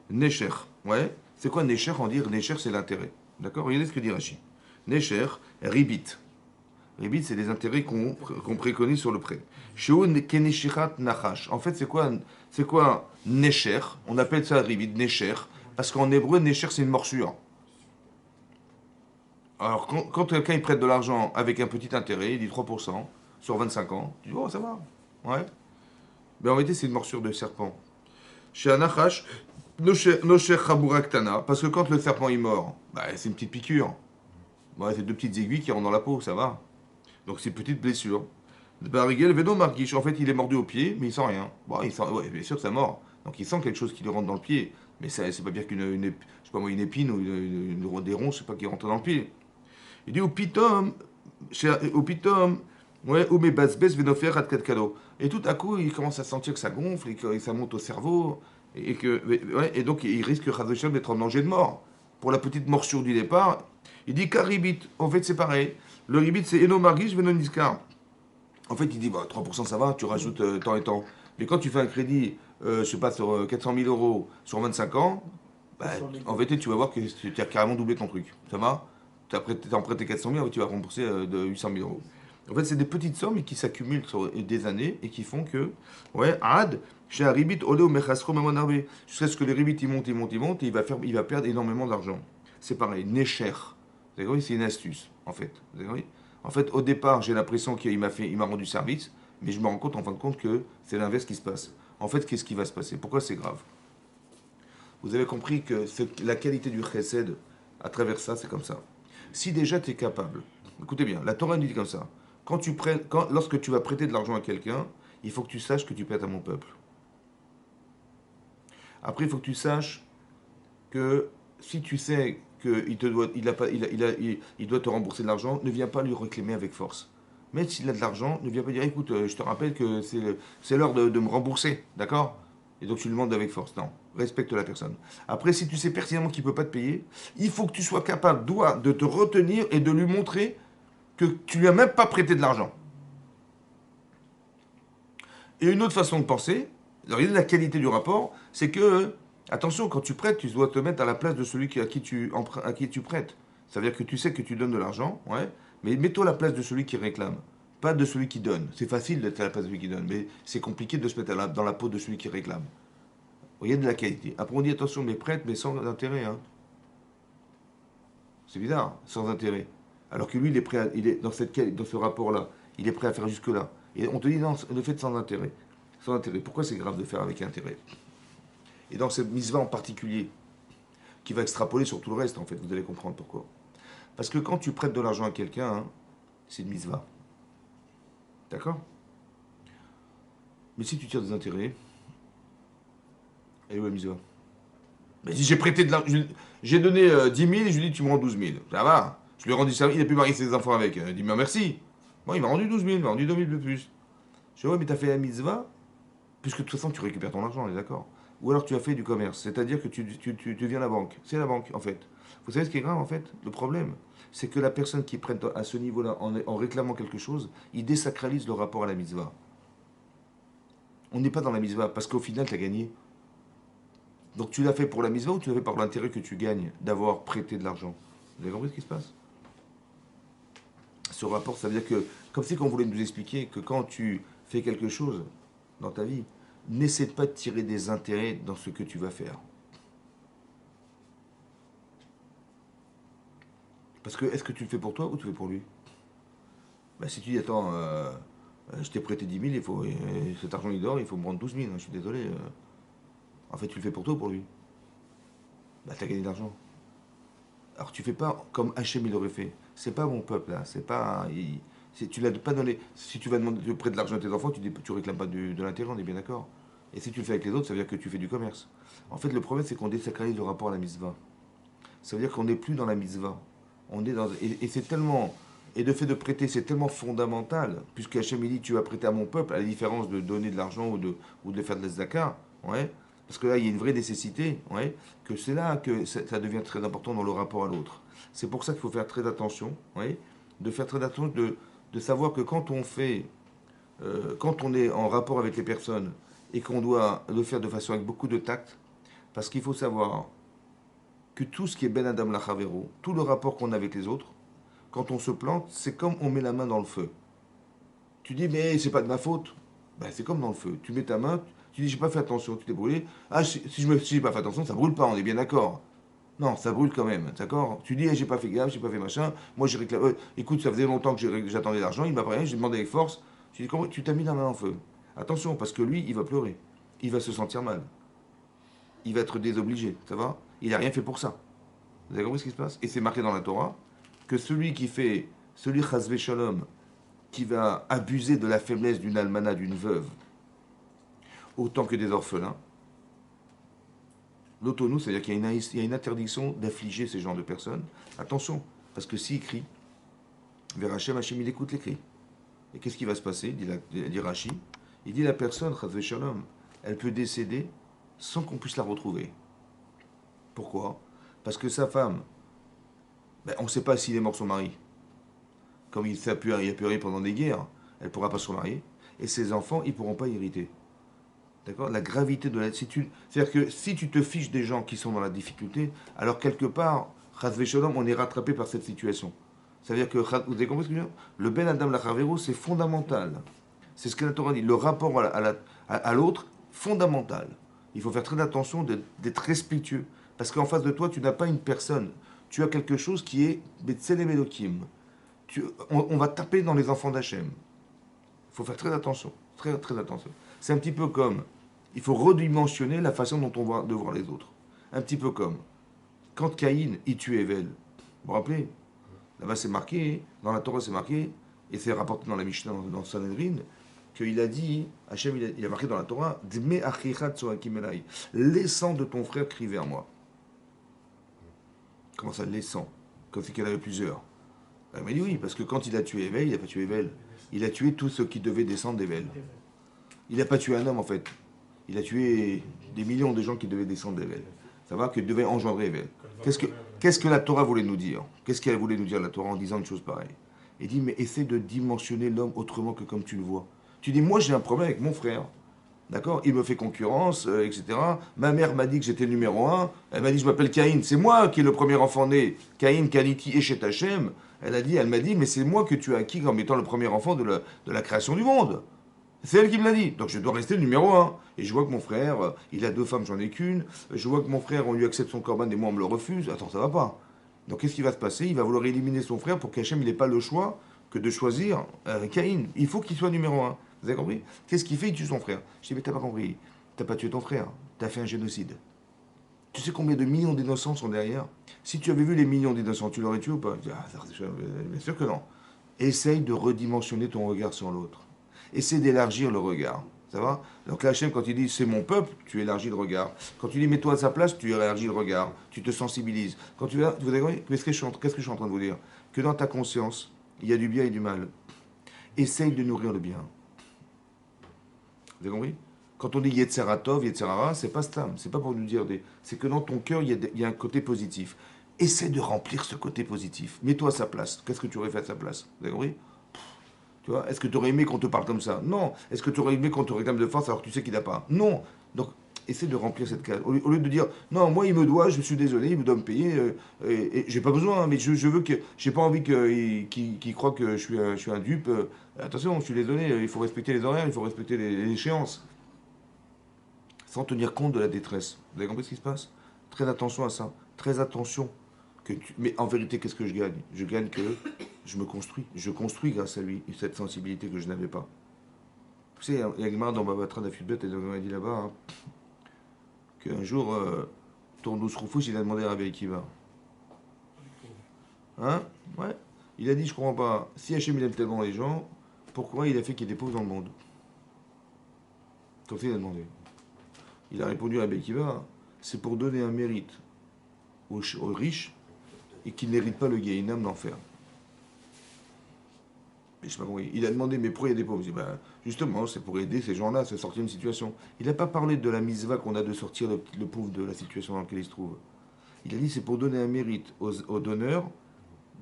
Necher, ouais. C'est quoi Necher? En dire Necher, c'est l'intérêt. D'accord? Regardez ce que dit Rachid. Necher, Ribit. Ribit, c'est des intérêts qu'on préconise sur le prêt. Sheun keneshirat nachash. En fait, c'est quoi Necher? On appelle ça Ribit, Necher, parce qu'en hébreu, Necher, c'est une morsure. Alors, quand quelqu'un il prête de l'argent avec un petit intérêt, il dit 3% sur 25 ans, tu dis, oh, ça va. Ouais. Mais en réalité, c'est une morsure de serpent. Chez Anachash, Nosher Chaburaktana, parce que quand le serpent il mord, bah, c'est une petite piqûre. Ouais, c'est deux petites aiguilles qui rentrent dans la peau, ça va. Donc c'est une petite blessure. Barigel Vedo Margish, en fait il est mordu au pied, mais il sent rien. Bon, il sent, ouais, bien sûr que ça mord. Donc il sent quelque chose qui lui rentre dans le pied. Mais ça, c'est pas bien je sais pas moi, une épine ou des ronces, je sais pas, qui rentre dans le pied. Il dit au pitom, Ouais, ou mes basbès venofer ad cadeau. Et tout à coup, il commence à sentir que ça gonfle et que ça monte au cerveau. Et donc, il risque Khazachal d'être en danger de mort. Pour la petite morsure du départ, il dit Karibit. En fait, c'est pareil. Le ribit, c'est Eno Margish Venoniskar. En fait, il dit bah, 3% ça va, tu rajoutes temps et temps. Mais quand tu fais un crédit, je sais pas, sur 400 000 euros sur 25 ans, bah, en vérité, tu vas voir que tu as carrément doublé ton truc. Ça va? Tu as emprunté 400 000, tu vas rembourser de 800 000 euros. En fait, c'est des petites sommes qui s'accumulent sur des années et qui font que, ouais, ad, chez un ribit, olé mechasro mamonarbe. Jusqu'à ce que les ribit, ils montent, et il va perdre énormément d'argent. C'est pareil, Necher. Vous avez compris? C'est une astuce, en fait. Vous avez compris? En fait, au départ, j'ai l'impression il m'a rendu service, mais je me rends compte, en fin de compte, que c'est l'inverse qui se passe. En fait, qu'est-ce qui va se passer? Pourquoi c'est grave? Vous avez compris que la qualité du chesed, à travers ça, c'est comme ça. Si déjà tu es capable, écoutez bien, la Torah nous dit comme ça. Lorsque tu vas prêter de l'argent à quelqu'un, il faut que tu saches que tu prêtes à mon peuple. Après, il faut que tu saches que si tu sais qu'il te doit, il, a pas, il doit te rembourser de l'argent, ne viens pas lui réclamer avec force. Mais s'il a de l'argent, ne viens pas dire écoute, je te rappelle que c'est l'heure de me rembourser, d'accord? Et donc tu lui demandes avec force. Non, respecte la personne. Après, si tu sais pertinemment qu'il ne peut pas te payer, il faut que tu sois capable, de te retenir et de lui montrer que tu lui as même pas prêté de l'argent. Et une autre façon de penser, regardez la qualité du rapport, c'est que, attention, quand tu prêtes, tu dois te mettre à la place de celui à qui tu prêtes. Ça veut dire que tu sais que tu donnes de l'argent, ouais, mais mets-toi à la place de celui qui réclame, pas de celui qui donne. C'est facile d'être à la place de celui qui donne, mais c'est compliqué de se mettre dans la peau de celui qui réclame. Il y a de la qualité. Après, on dit attention, mais prête, mais sans intérêt. Hein. C'est bizarre, sans intérêt. Alors que lui, il est dans ce rapport-là, il est prêt à faire jusque-là. Et on te dit non, le fait sans intérêt. Sans intérêt. Pourquoi c'est grave de faire avec intérêt? Et dans cette mise-va en particulier, qui va extrapoler sur tout le reste, en fait, vous allez comprendre pourquoi. Parce que quand tu prêtes de l'argent à quelqu'un, hein, c'est une mise-va. D'accord? Mais si tu tires des intérêts, elle est où la mise-va? Mais si j'ai prêté de l'argent, j'ai donné 10 000, je lui dis tu me rends 12 000. Ça va? Je lui ai rendu service, il a pu marier ses enfants avec. Il dit mais merci. Moi, il m'a rendu 12 000, il m'a rendu 2 000 de plus. Je dis ouais, mais t'as fait la mise-va, puisque de toute façon tu récupères ton argent, on est d'accord? Ou alors tu as fait du commerce, c'est-à-dire que tu viens à la banque. C'est la banque, en fait. Vous savez ce qui est grave, en fait? Le problème, c'est que la personne qui prête à ce niveau-là, en réclamant quelque chose, il désacralise le rapport à la mitzvah. On n'est pas dans la mitzvah, parce qu'au final, tu as gagné. Donc tu l'as fait pour la mitzvah ou tu l'as fait par l'intérêt que tu gagnes d'avoir prêté de l'argent? Vous avez compris ce qui se passe? Ce rapport, ça veut dire que, comme c'est qu'on voulait nous expliquer que quand tu fais quelque chose dans ta vie, n'essaie pas de tirer des intérêts dans ce que tu vas faire. Parce que est-ce que tu le fais pour toi ou tu le fais pour lui? Bah, si tu dis, attends, je t'ai prêté 10 000, cet argent il dort, il faut me rendre 12 000, je suis désolé. En fait, tu le fais pour toi ou pour lui? Bah, t'as gagné de l'argent. Alors, tu fais pas comme Hachem il aurait fait. C'est pas mon peuple, là. C'est pas. Tu l'as pas donné. Si tu vas demander prêter de l'argent à tes enfants, tu réclames pas de l'intérêt, on est bien d'accord. Et si tu le fais avec les autres, ça veut dire que tu fais du commerce. En fait, le problème, c'est qu'on désacralise le rapport à la mitzvah. Ça veut dire qu'on n'est plus dans la mitzvah. On est dans, et c'est tellement. Et le fait de prêter, c'est tellement fondamental, puisque Hachem il dit tu vas prêter à mon peuple, à la différence de donner de l'argent ou de faire de l'Zdaka, ouais, parce que là il y a une vraie nécessité, ouais, que c'est là que ça devient très important dans le rapport à l'autre. C'est pour ça qu'il faut faire très attention, ouais, de faire très attention, de savoir que quand on est en rapport avec les personnes et qu'on doit le faire de façon avec beaucoup de tact, parce qu'il faut savoir que tout ce qui est Ben Adam Lachavero, tout le rapport qu'on a avec les autres, quand on se plante, c'est comme on met la main dans le feu. Tu dis, mais c'est pas de ma faute. Ben, c'est comme dans le feu. Tu mets ta main, tu dis, j'ai pas fait attention, tu t'es brûlé. Ah, si j'ai pas fait attention, ça brûle pas, on est bien d'accord. Non, ça brûle quand même, d'accord? Tu dis, j'ai pas fait gaffe, j'ai pas fait machin. Moi, j'ai réclamé. Écoute, ça faisait longtemps que j'attendais l'argent, il m'a pas rien, j'ai demandé avec force. Tu dis, comment tu t'as mis la main en feu? Attention, parce que lui, il va pleurer. Il va se sentir mal. Il va être désobligé, ça va? Il a rien fait pour ça. Vous avez compris ce qui se passe? Et c'est marqué dans la Torah que celui Chazvé Shalom, qui va abuser de la faiblesse d'une almana, d'une veuve, autant que des orphelins, l'autonou, c'est-à-dire qu'il y a une interdiction d'affliger ces genres de personnes. Attention, parce que s'il crie, vers Hachem, Hachem il écoute les cris. Et qu'est-ce qui va se passer, dit Rashi. Il dit la personne, Chazvé Shalom, elle peut décéder sans qu'on puisse la retrouver. Pourquoi? Parce que sa femme, on ne sait pas s'il est mort son mari. Comme il a pu arriver pendant des guerres, elle ne pourra pas se remarier. Et ses enfants, ils ne pourront pas hériter. D'accord? La gravité de la... C'est-à-dire que si tu te fiches des gens qui sont dans la difficulté, alors quelque part, Chazvé Shalom, on est rattrapé par cette situation. C'est-à-dire que, vous avez compris ce que je veux dire? Le Ben Adam Lachaveru, c'est fondamental. C'est ce que la Torah dit. Le rapport à l'autre, fondamental. Il faut faire très attention d'être respectueux. Parce qu'en face de toi, tu n'as pas une personne. Tu as quelque chose qui est Betzelem Elohim. On va taper dans les enfants d'Hachem. Il faut faire très attention. Très, très attention. C'est un petit peu comme... Il faut redimensionner la façon dont on va de voir les autres. Un petit peu comme... Quand Caïn, il tue Evel. Vous vous rappelez? Là-bas, c'est marqué, dans la Torah, c'est marqué, et c'est rapporté dans la Mishnah, dans Sanhedrin, qu'il a dit, Hachem, il a marqué dans la Torah, Dme achicha tzoakim elai, les sangs de ton frère crient vers moi. Comment ça, les sangs? Comme si qu'il y en avait plusieurs. Il m'a dit oui, parce que quand il a tué Evel, il n'a pas tué Evel. Il a tué tous ceux qui devaient descendre d'Evel. Il n'a pas tué un homme, en fait. Il a tué des millions de gens qui devaient descendre d'Evel. Ça va, que devait engendrer Evel. Qu'est-ce que la Torah voulait nous dire? Qu'est-ce qu'elle voulait nous dire, la Torah, en disant une chose pareille? Il dit, mais essaie de dimensionner l'homme autrement que comme tu le vois. Tu dis, moi j'ai un problème avec mon frère. D'accord? Il me fait concurrence, etc. Ma mère m'a dit que j'étais le numéro un. Elle m'a dit, je m'appelle Caïn. C'est moi qui est le premier enfant né. Caïn, Kaniti, Eshet Hashem. Elle m'a dit, mais c'est moi que tu as acquis comme étant le premier enfant de la création du monde. C'est elle qui me l'a dit. Donc je dois rester le numéro un. Et je vois que mon frère, il a 2 femmes, j'en ai qu'une. Je vois que mon frère, on lui accepte son corban et moi on me le refuse. Attends, ça va pas. Donc qu'est-ce qui va se passer? Il va vouloir éliminer son frère pour qu'Hachem n'ait pas le choix que de choisir Caïn. Il faut qu'il soit numéro un. Vous avez compris? Qu'est-ce qu'il fait? Il tue son frère. Je dis, mais t'as pas compris. T'as pas tué ton frère. T'as fait un génocide. Tu sais combien de millions d'innocents sont derrière? Si tu avais vu les millions d'innocents, tu l'aurais tué ou pas? Je dis, bien sûr que non. Essaye de redimensionner ton regard sur l'autre. Essaie d'élargir le regard. Ça va? Donc là, Hachem, quand il dit c'est mon peuple, tu élargis le regard. Quand tu dis mets-toi à sa place, tu élargis le regard. Tu te sensibilises. Quand tu vas, vous avez compris? Qu'est-ce que je suis en train de vous dire? Que dans ta conscience, il y a du bien et du mal. Essaye de nourrir le bien. Vous avez compris? Quand on dit Yetzeratov, Yetzerara, c'est pas stam. C'est pas pour nous dire des. C'est que dans ton cœur, il y a un côté positif. Essaie de remplir ce côté positif. Mets-toi à sa place. Qu'est-ce que tu aurais fait à sa place? Vous avez compris? Tu vois, est-ce que tu aurais aimé qu'on te parle comme ça? Non. Est-ce que tu aurais aimé qu'on te réclame de force alors que tu sais qu'il n'a pas? Non. Donc, essaie de remplir cette case. Au lieu de dire, non, moi, il me doit, je suis désolé, il me doit me payer, et j'ai pas besoin, hein, mais je veux que. J'ai pas envie qu'il croit que je suis un dupe. Attention, je suis désolé, il faut respecter les horaires, il faut respecter les échéances. Sans tenir compte de la détresse. Vous avez compris ce qui se passe? Très attention à ça. Très attention. Mais en vérité, qu'est-ce que je gagne? Je gagne que je me construis. Je construis grâce à lui cette sensibilité que je n'avais pas. Vous savez, il y a Gemara dans Babatra d'Afudbet, et on a dit là-bas, hein, qu'un jour, Tournous Roufous, il a demandé à Rabbi Akiva. Hein? Ouais. Il a dit, je comprends pas, si Hachem il aime tellement les gens, pourquoi il a fait qu'il y ait des pauvres dans le monde? Comme ça, il a demandé. Il a répondu à Rabbi Akiva, c'est pour donner un mérite aux riches et qu'ils n'héritent pas le Gehinam d'enfer. Je sais pas comment il a demandé, mais pourquoi il y a des pauvres? Il dit, ben, justement, c'est pour aider ces gens-là à se sortir d'une situation. Il n'a pas parlé de la misva qu'on a de sortir le pauvre de la situation dans laquelle il se trouve. Il a dit, c'est pour donner un mérite aux donneurs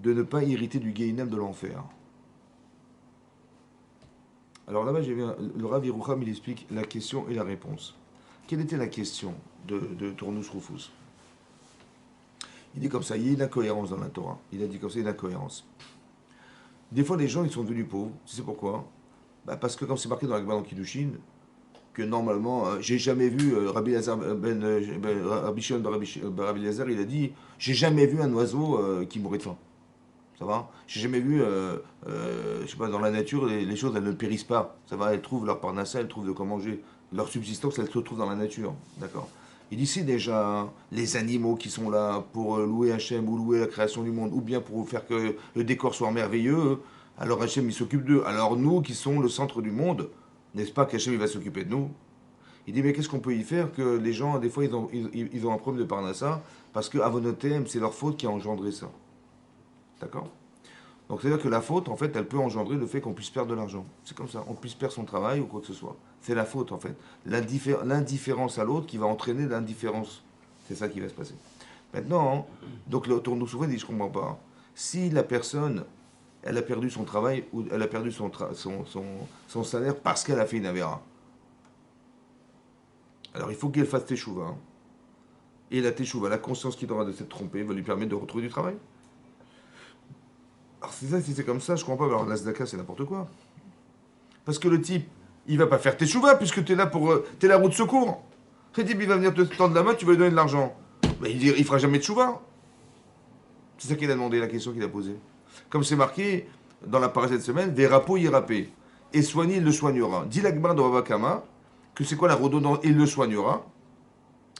de ne pas hériter du Gehinam de l'enfer. Alors là-bas, le Rav Yerucham, il explique la question et la réponse. Quelle était la question de Tournous Roufous? Il dit comme ça, il y a une incohérence dans la Torah. Il a dit comme ça, il y a une incohérence. Des fois, les gens, ils sont devenus pauvres. Tu sais pourquoi? Parce que, comme c'est marqué dans la Gemara dans Kiddushin, que normalement, j'ai jamais vu Rabbi Lazar Rabbi Shimon Rabbi Lazar, il a dit, j'ai jamais vu un oiseau qui mourait de faim. Ça va? J'ai jamais vu, je sais pas, dans la nature, les choses, elles ne périssent pas. Ça va? Elles trouvent leur parnassa, elles trouvent de quoi manger. Leur subsistance, elle se trouve dans la nature. D'accord? Il dit, c'est déjà les animaux qui sont là pour louer Hachem ou louer la création du monde, ou bien pour faire que le décor soit merveilleux, alors Hachem, il s'occupe d'eux. Alors nous, qui sommes le centre du monde, n'est-ce pas qu'Hachem, il va s'occuper de nous? Il dit, mais qu'est-ce qu'on peut y faire que les gens, des fois, ils ont un problème de parnassa, parce que Avonotem, c'est leur faute qui a engendré ça. D'accord? Donc c'est-à-dire que la faute, en fait, elle peut engendrer le fait qu'on puisse perdre de l'argent. C'est comme ça, on puisse perdre son travail ou quoi que ce soit. C'est la faute, en fait. L'indifférence à l'autre qui va entraîner l'indifférence. C'est ça qui va se passer. Maintenant, donc le tourneau souvent dit, je comprends pas. Si la personne, elle a perdu son travail ou elle a perdu son salaire parce qu'elle a fait une avéra, alors il faut qu'elle fasse teshuva. Hein. Et la teshuva, la conscience qu'il aura de s'être trompée, va lui permettre de retrouver du travail. Alors c'est ça, si c'est comme ça, je comprends pas. Alors l'asdaka, c'est n'importe quoi. Parce que le type, il va pas faire teshuva puisque tu es là pour. T'es la roue de secours. Le type, il va venir te tendre la main, tu vas lui donner de l'argent. Ben, il fera jamais de teshuva. C'est ça qu'il a demandé, la question qu'il a posée. Comme c'est marqué dans la parole cette semaine, Verapo irapé. Et soigner, il le soignera. Dit l'Akbar de Ravakama, que c'est quoi la redondance? Il le soignera.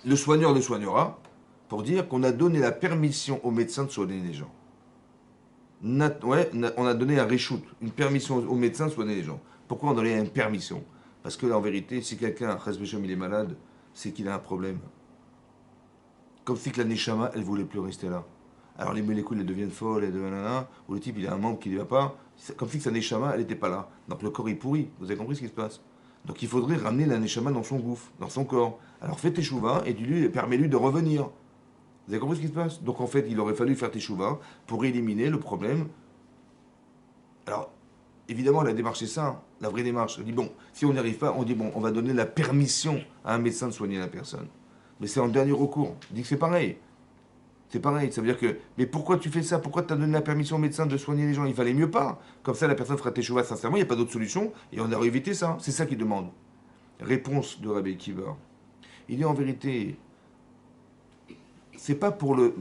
Le soigneur le soignera. Pour dire qu'on a donné la permission aux médecins de soigner les gens. On a donné un reshoot, une permission aux médecins de soigner les gens. Pourquoi on a donné une permission? Parce que en vérité, si quelqu'un, il est malade, c'est qu'il a un problème. Comme si que la Neshama, elle voulait plus rester là. Alors les molécules, elles deviennent folles, elles deviennent ou le type, il a un membre qui ne va pas. Comme si que sa Neshama, elle n'était pas là. Donc le corps est pourri. Vous avez compris ce qui se passe? Donc il faudrait ramener la Neshama dans son gouffre, dans son corps. Alors fais tes chouvas et dis-lui, permets-lui de revenir. Vous avez compris ce qui se passe? Donc en fait, il aurait fallu faire tes chouvas pour éliminer le problème. Alors, évidemment, la démarche est ça, la vraie démarche. On dit, bon, si on n'y arrive pas, on dit, bon, on va donner la permission à un médecin de soigner la personne. Mais c'est en dernier recours. On dit que c'est pareil. C'est pareil, ça veut dire que, mais pourquoi tu fais ça? Pourquoi tu as donné la permission au médecin de soigner les gens? Il fallait mieux pas. Comme ça, la personne fera tes chouvas sincèrement, il n'y a pas d'autre solution, et on aurait évité ça. C'est ça qu'il demande. Réponse de Rabbi Kiva. Il dit en vérité, c'est pas pour le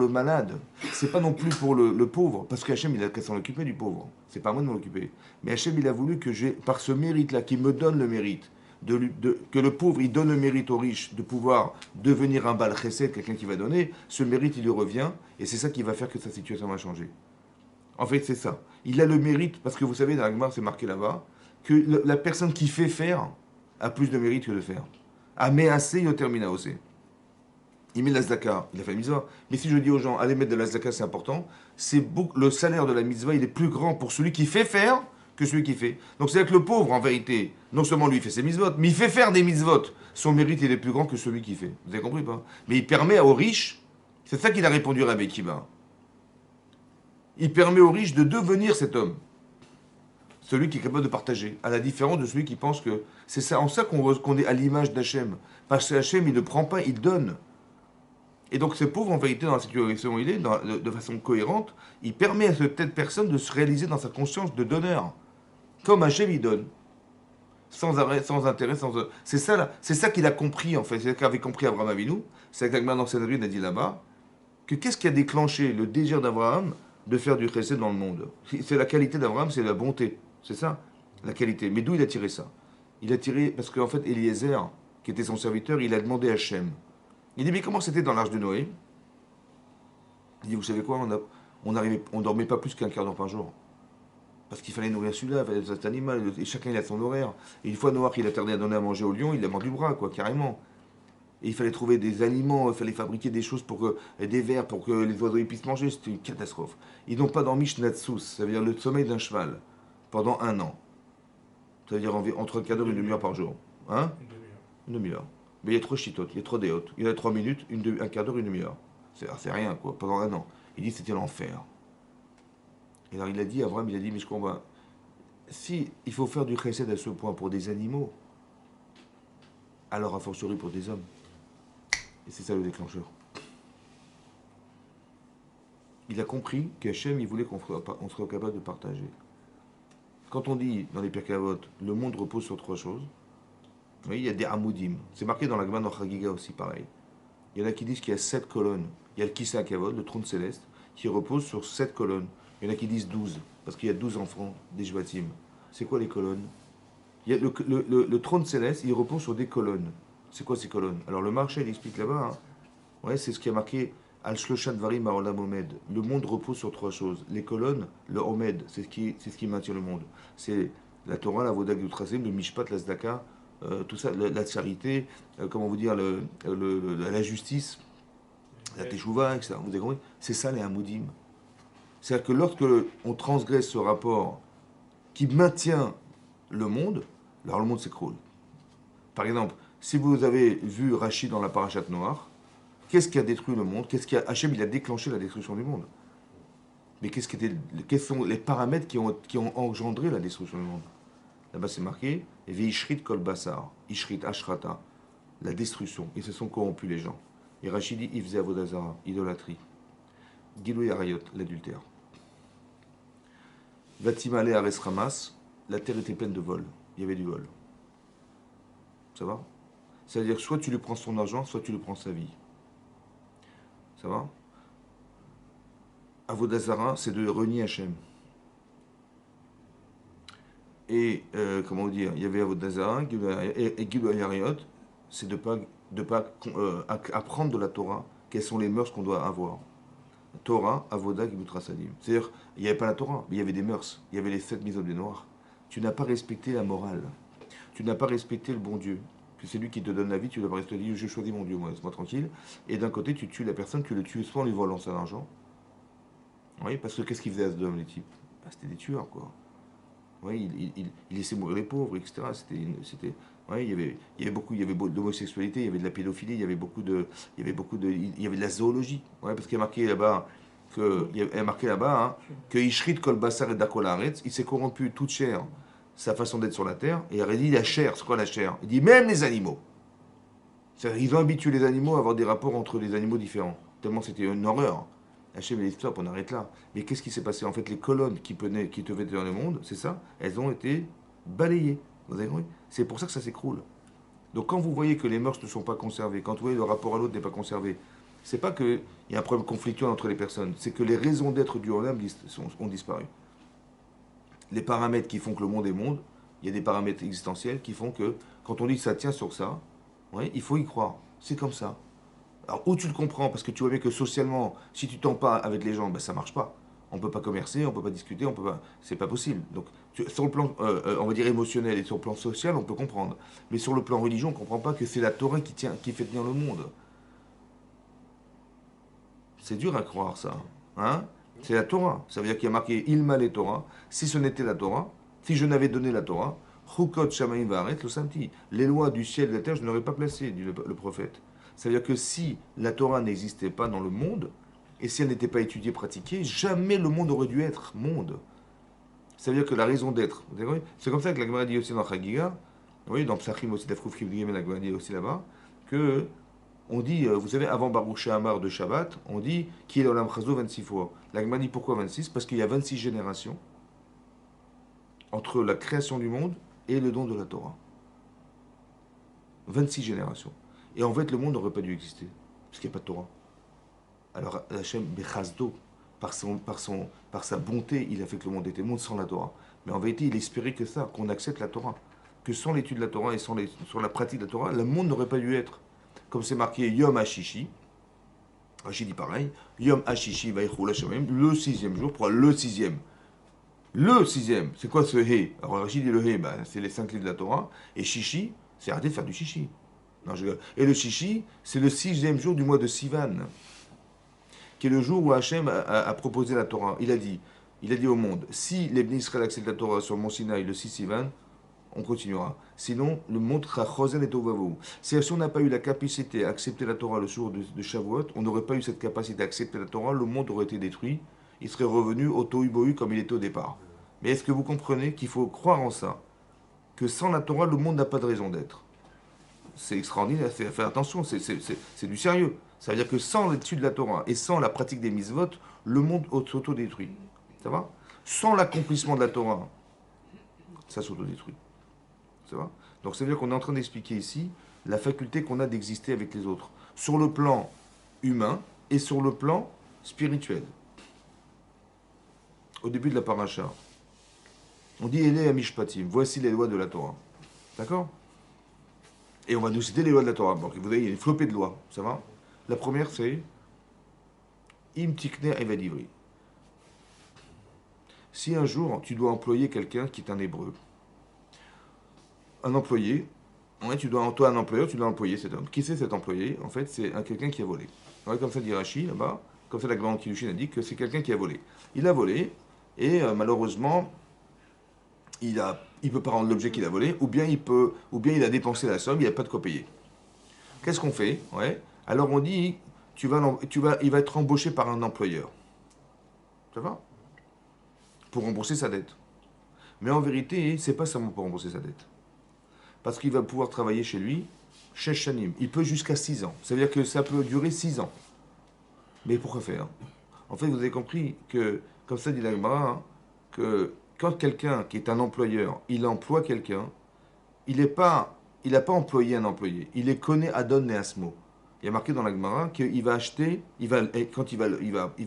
malade, c'est pas non plus pour le pauvre, parce qu'Hachem il a qu'à s'en occuper du pauvre. C'est pas à moi de m'en occuper. Mais Hachem il a voulu que j'ai, par ce mérite-là, qui me donne le mérite, que le pauvre il donne le mérite au riche de pouvoir devenir un bal chesed, quelqu'un qui va donner, ce mérite il lui revient, et c'est ça qui va faire que sa situation va changer. En fait c'est ça. Il a le mérite, parce que vous savez, dans la Gemara c'est marqué là-bas, que la personne qui fait faire a plus de mérite que de faire. Améasé yotermina aussi. Il met de la zdaka, il a fait la mitzvah. Mais si je dis aux gens, allez mettre de la zdaka, c'est important, le salaire de la mitzvah, il est plus grand pour celui qui fait faire que celui qui fait. Donc c'est-à-dire que le pauvre, en vérité, non seulement lui il fait ses mitzvot, mais il fait faire des mitzvot. Son mérite, il est plus grand que celui qui fait. Vous avez compris pas? Mais il permet aux riches, c'est ça qu'il a répondu à Rabbi Kiva. Il permet aux riches de devenir cet homme. Celui qui est capable de partager, à la différence de celui qui pense que c'est ça, en ça qu'on est à l'image d'Hachem. Parce que Hachem, il ne prend pas, il donne. Et donc ce pauvre, en vérité, dans la situation où il est, de façon cohérente, il permet à cette personne de se réaliser dans sa conscience de donneur. Comme Hachem, il donne. Sans arrêt, sans intérêt, sans... C'est ça qu'il a compris, en fait. C'est ça qu'avait compris Abraham Avinu. C'est que l'Agma dans Sanhedrin a dit là-bas, que qu'est-ce qui a déclenché le désir d'Abraham de faire du chesed dans le monde? C'est la qualité d'Abraham, c'est la bonté. C'est ça, la qualité. Mais d'où il a tiré ça? Il a tiré, parce qu'en fait, Eliezer, qui était son serviteur, il a demandé à Hachem. Il dit, mais comment c'était dans l'arche de Noé? Il dit, vous savez quoi, on dormait pas plus qu'un quart d'heure par jour. Parce qu'il fallait nourrir celui-là, il fallait cet animal, et chacun il a son horaire. Et une fois Noah il a tardé à donner à manger au lion, il l'a mordu du bras, quoi, carrément. Et il fallait trouver des aliments, il fallait fabriquer des choses des vers pour que les oiseaux puissent manger, c'était une catastrophe. Ils n'ont pas dormi Shnatsus, ça veut dire le sommeil d'un cheval, pendant 1 an. Ça veut dire entre un quart d'heure et une demi-heure par jour. Hein? Une demi-heure. Mais il y a trop chitotes, il y a trop déotes. Il y a 3 minutes, un quart d'heure, une demi-heure. C'est rien, quoi, pendant 1 an. Il dit que c'était l'enfer. Et alors il a dit, Abraham, il a dit, mais je comprends. Si il faut faire du chesed à ce point pour des animaux, alors a fortiori pour des hommes. Et c'est ça le déclencheur. Il a compris qu'Hachem, il voulait qu'on soit capable de partager. Quand on dit dans les Pirkei Avot, le monde repose sur 3 choses, oui, il y a des Amoudim. C'est marqué dans la Gemara dans Chagiga aussi, pareil. Il y en a qui disent qu'il y a 7 colonnes. Il y a le Kisa Kavod, le trône céleste, qui repose sur 7 colonnes. Il y en a qui disent 12, parce qu'il y a 12 enfants des Shvatim. C'est quoi les colonnes? Il y a le trône céleste, il repose sur des colonnes. C'est quoi ces colonnes? Alors le marché, il explique là-bas. Hein. Ouais, c'est ce qui a marqué Al-Shloshat Varim Ha'olam Omed. Le monde repose sur 3 choses. Les colonnes, le Omed, c'est ce qui maintient le monde. C'est la Torah, la Vodah Geutrasim, le Mishpat, la Zdaka, tout ça, la charité, comment vous dire, la justice, la Teshuvah, etc. Vous avez compris? C'est ça les Hamoudim. C'est-à-dire que lorsque on transgresse ce rapport qui maintient le monde, alors le monde s'écroule. Par exemple, si vous avez vu Rachid dans la Parachate Noire, qu'est-ce qui a détruit le monde? Hachem, il a déclenché la destruction du monde. Mais quels sont les paramètres qui ont engendré la destruction du monde? Là-bas, c'est marqué Veishrit kol basar, Ishrit ashrata, la destruction. Ils se sont corrompus, les gens. Et Rachid dit Ifze avodazara, idolâtrie. Gilou yarayot, l'adultère. Vatimale ares ramas, la terre était pleine de vol. Il y avait du vol. Ça va? C'est-à-dire, soit tu lui prends son argent, soit tu lui prends sa vie. Ça va? Avodazara, c'est de renier Hachem. Et, comment dire, il y avait Avodazara, et Gilou yarayot, c'est de pas apprendre de la Torah quelles sont les mœurs qu'on doit avoir. Torah, Avoda, Gibutra Sadim. C'est-à-dire, il n'y avait pas la Torah, mais il y avait des mœurs. Il y avait les 7 mises au des noirs. Tu n'as pas respecté la morale. Tu n'as pas respecté le bon Dieu. Que c'est lui qui te donne la vie, tu dois pas respecter. Je choisis mon Dieu, moi, laisse-moi tranquille. Et d'un côté, tu tues la personne, tu le tues soit en lui volant son argent. Oui, parce que qu'est-ce qu'il faisait à ce homme, les types? C'était des tueurs, quoi. Oui, il laissait mourir les pauvres, etc. Ouais, il y avait beaucoup d'homosexualité, il y avait de la pédophilie, il y avait il y avait de la zoologie. Ouais, parce qu'il y a marqué là-bas que Ishrit kol basar et dakol haaretz, il s'est corrompu toute chair, sa façon d'être sur la terre, et il aurait dit la chair, c'est quoi la chair? Il dit même les animaux. C'est-à-dire, ils ont habitué les animaux à avoir des rapports entre les animaux différents, tellement c'était une horreur. Hachem a dit stop, on arrête là. Mais qu'est-ce qui s'est passé? En fait, les colonnes qui devaient dans le monde, c'est ça, elles ont été balayées. Vous avez compris? C'est pour ça que ça s'écroule. Donc quand vous voyez que les mœurs ne sont pas conservées, quand vous voyez le rapport à l'autre n'est pas conservé, c'est pas qu'il y a un problème conflictuel entre les personnes, c'est que les raisons d'être du Olam ont disparu. Les paramètres qui font que le monde est monde, il y a des paramètres existentiels qui font que quand on dit que ça tient sur ça, ouais, il faut y croire. C'est comme ça. Alors, où tu le comprends, parce que tu vois bien que socialement, si tu t'en pas avec les gens, ben, ça marche pas. On peut pas commercer, on peut pas discuter, on peut pas. C'est pas possible. Donc, sur le plan, on va dire émotionnel et sur le plan social, on peut comprendre. Mais sur le plan religieux, on comprend pas que c'est la Torah qui fait tenir le monde. C'est dur à croire ça. Hein? C'est la Torah. Ça veut dire qu'il y a marqué Ilma les Torah. Si ce n'était la Torah, si je n'avais donné la Torah, Chukot Shamaim Va'aret lo samti. Les lois du ciel et de la terre, je n'aurais pas placé, dit le prophète. Ça veut dire que si la Torah n'existait pas dans le monde, et si elle n'était pas étudiée, pratiquée, jamais le monde aurait dû être monde. Ça veut dire que la raison d'être, c'est comme ça que la Gemara dit aussi dans Chagiga, oui, dans Psachim aussi, la Gemara dit aussi là-bas, que on dit, vous savez, avant Baruch Amar de Shabbat, on dit qui est l'Olam Chazo 26 fois. La Gemara dit pourquoi 26? Parce qu'il y a 26 générations entre la création du monde et le don de la Torah. 26 générations. Et en fait, le monde n'aurait pas dû exister, parce qu'il n'y a pas de Torah. Alors, Hachem, Bechazdo, par sa bonté, il a fait que le monde était monde sans la Torah. Mais en vérité, il espérait que ça, qu'on accepte la Torah. Que sans l'étude de la Torah et sans la pratique de la Torah, le monde n'aurait pas dû être. Comme c'est marqué Yom Hashishi, Rachid dit pareil, Yom Hashishi Vaïchou Lachamim, le sixième jour, pour le sixième. Le sixième, c'est quoi ce He? Alors Rachid dit le He, c'est les 5 livres de la Torah, et Shishi, c'est arrêter de faire du Shishi. Non, et le Shishi, c'est le sixième jour du mois de Sivan, qui est le jour où Hachem a proposé la Torah. Il a dit au monde, si les bénis Israël acceptent la Torah sur le mont Sinaï le 6 Sivan, on continuera. Sinon, le monde sera chosen et ovavou. Si on n'a pas eu la capacité à accepter la Torah le jour de Shavuot, on n'aurait pas eu cette capacité à accepter la Torah, le monde aurait été détruit. Il serait revenu au tohu comme il était au départ. Mais est-ce que vous comprenez qu'il faut croire en ça? Que sans la Torah, le monde n'a pas de raison d'être. C'est extraordinaire, faire attention, c'est du sérieux. Ça veut dire que sans l'étude de la Torah et sans la pratique des mitzvot, le monde s'autodétruit. Ça va? Sans l'accomplissement de la Torah, ça s'autodétruit. Ça va? Donc ça veut dire qu'on est en train d'expliquer ici la faculté qu'on a d'exister avec les autres, sur le plan humain et sur le plan spirituel. Au début de la paracha, on dit Ele Amishpatim, voici les lois de la Torah. D'accord? Et on va nous citer les lois de la Torah. Donc vous voyez, il y a une flopée de lois. Ça va? La première, c'est Im Tikner Evadivri. Si un jour tu dois employer quelqu'un qui est un hébreu, un employé, ouais, toi un employeur, tu dois employer cet homme. Qui c'est cet employé? En fait, c'est quelqu'un qui a volé. Ouais, comme ça dit Rashi, là-bas, comme ça la grande Kiddushin a dit, que c'est quelqu'un qui a volé. Il a volé, et malheureusement, il ne peut pas rendre l'objet qu'il a volé, ou bien il a dépensé la somme, il n'a pas de quoi payer. Qu'est-ce qu'on fait? Ouais. Alors on dit, il va être embauché par un employeur. Ça va? Pour rembourser sa dette. Mais en vérité, c'est pas seulement pour rembourser sa dette. Parce qu'il va pouvoir travailler chez lui, chez Shanim. Il peut jusqu'à 6 ans. Ça veut dire que ça peut durer 6 ans. Mais pourquoi faire? En fait, vous avez compris que, comme ça dit la Gemara, que quand quelqu'un qui est un employeur, il emploie quelqu'un, il n'a pas employé un employé. Il est connaît Adon et Asmo. Il y a marqué dans la Gemara qu'il va acheter, quand il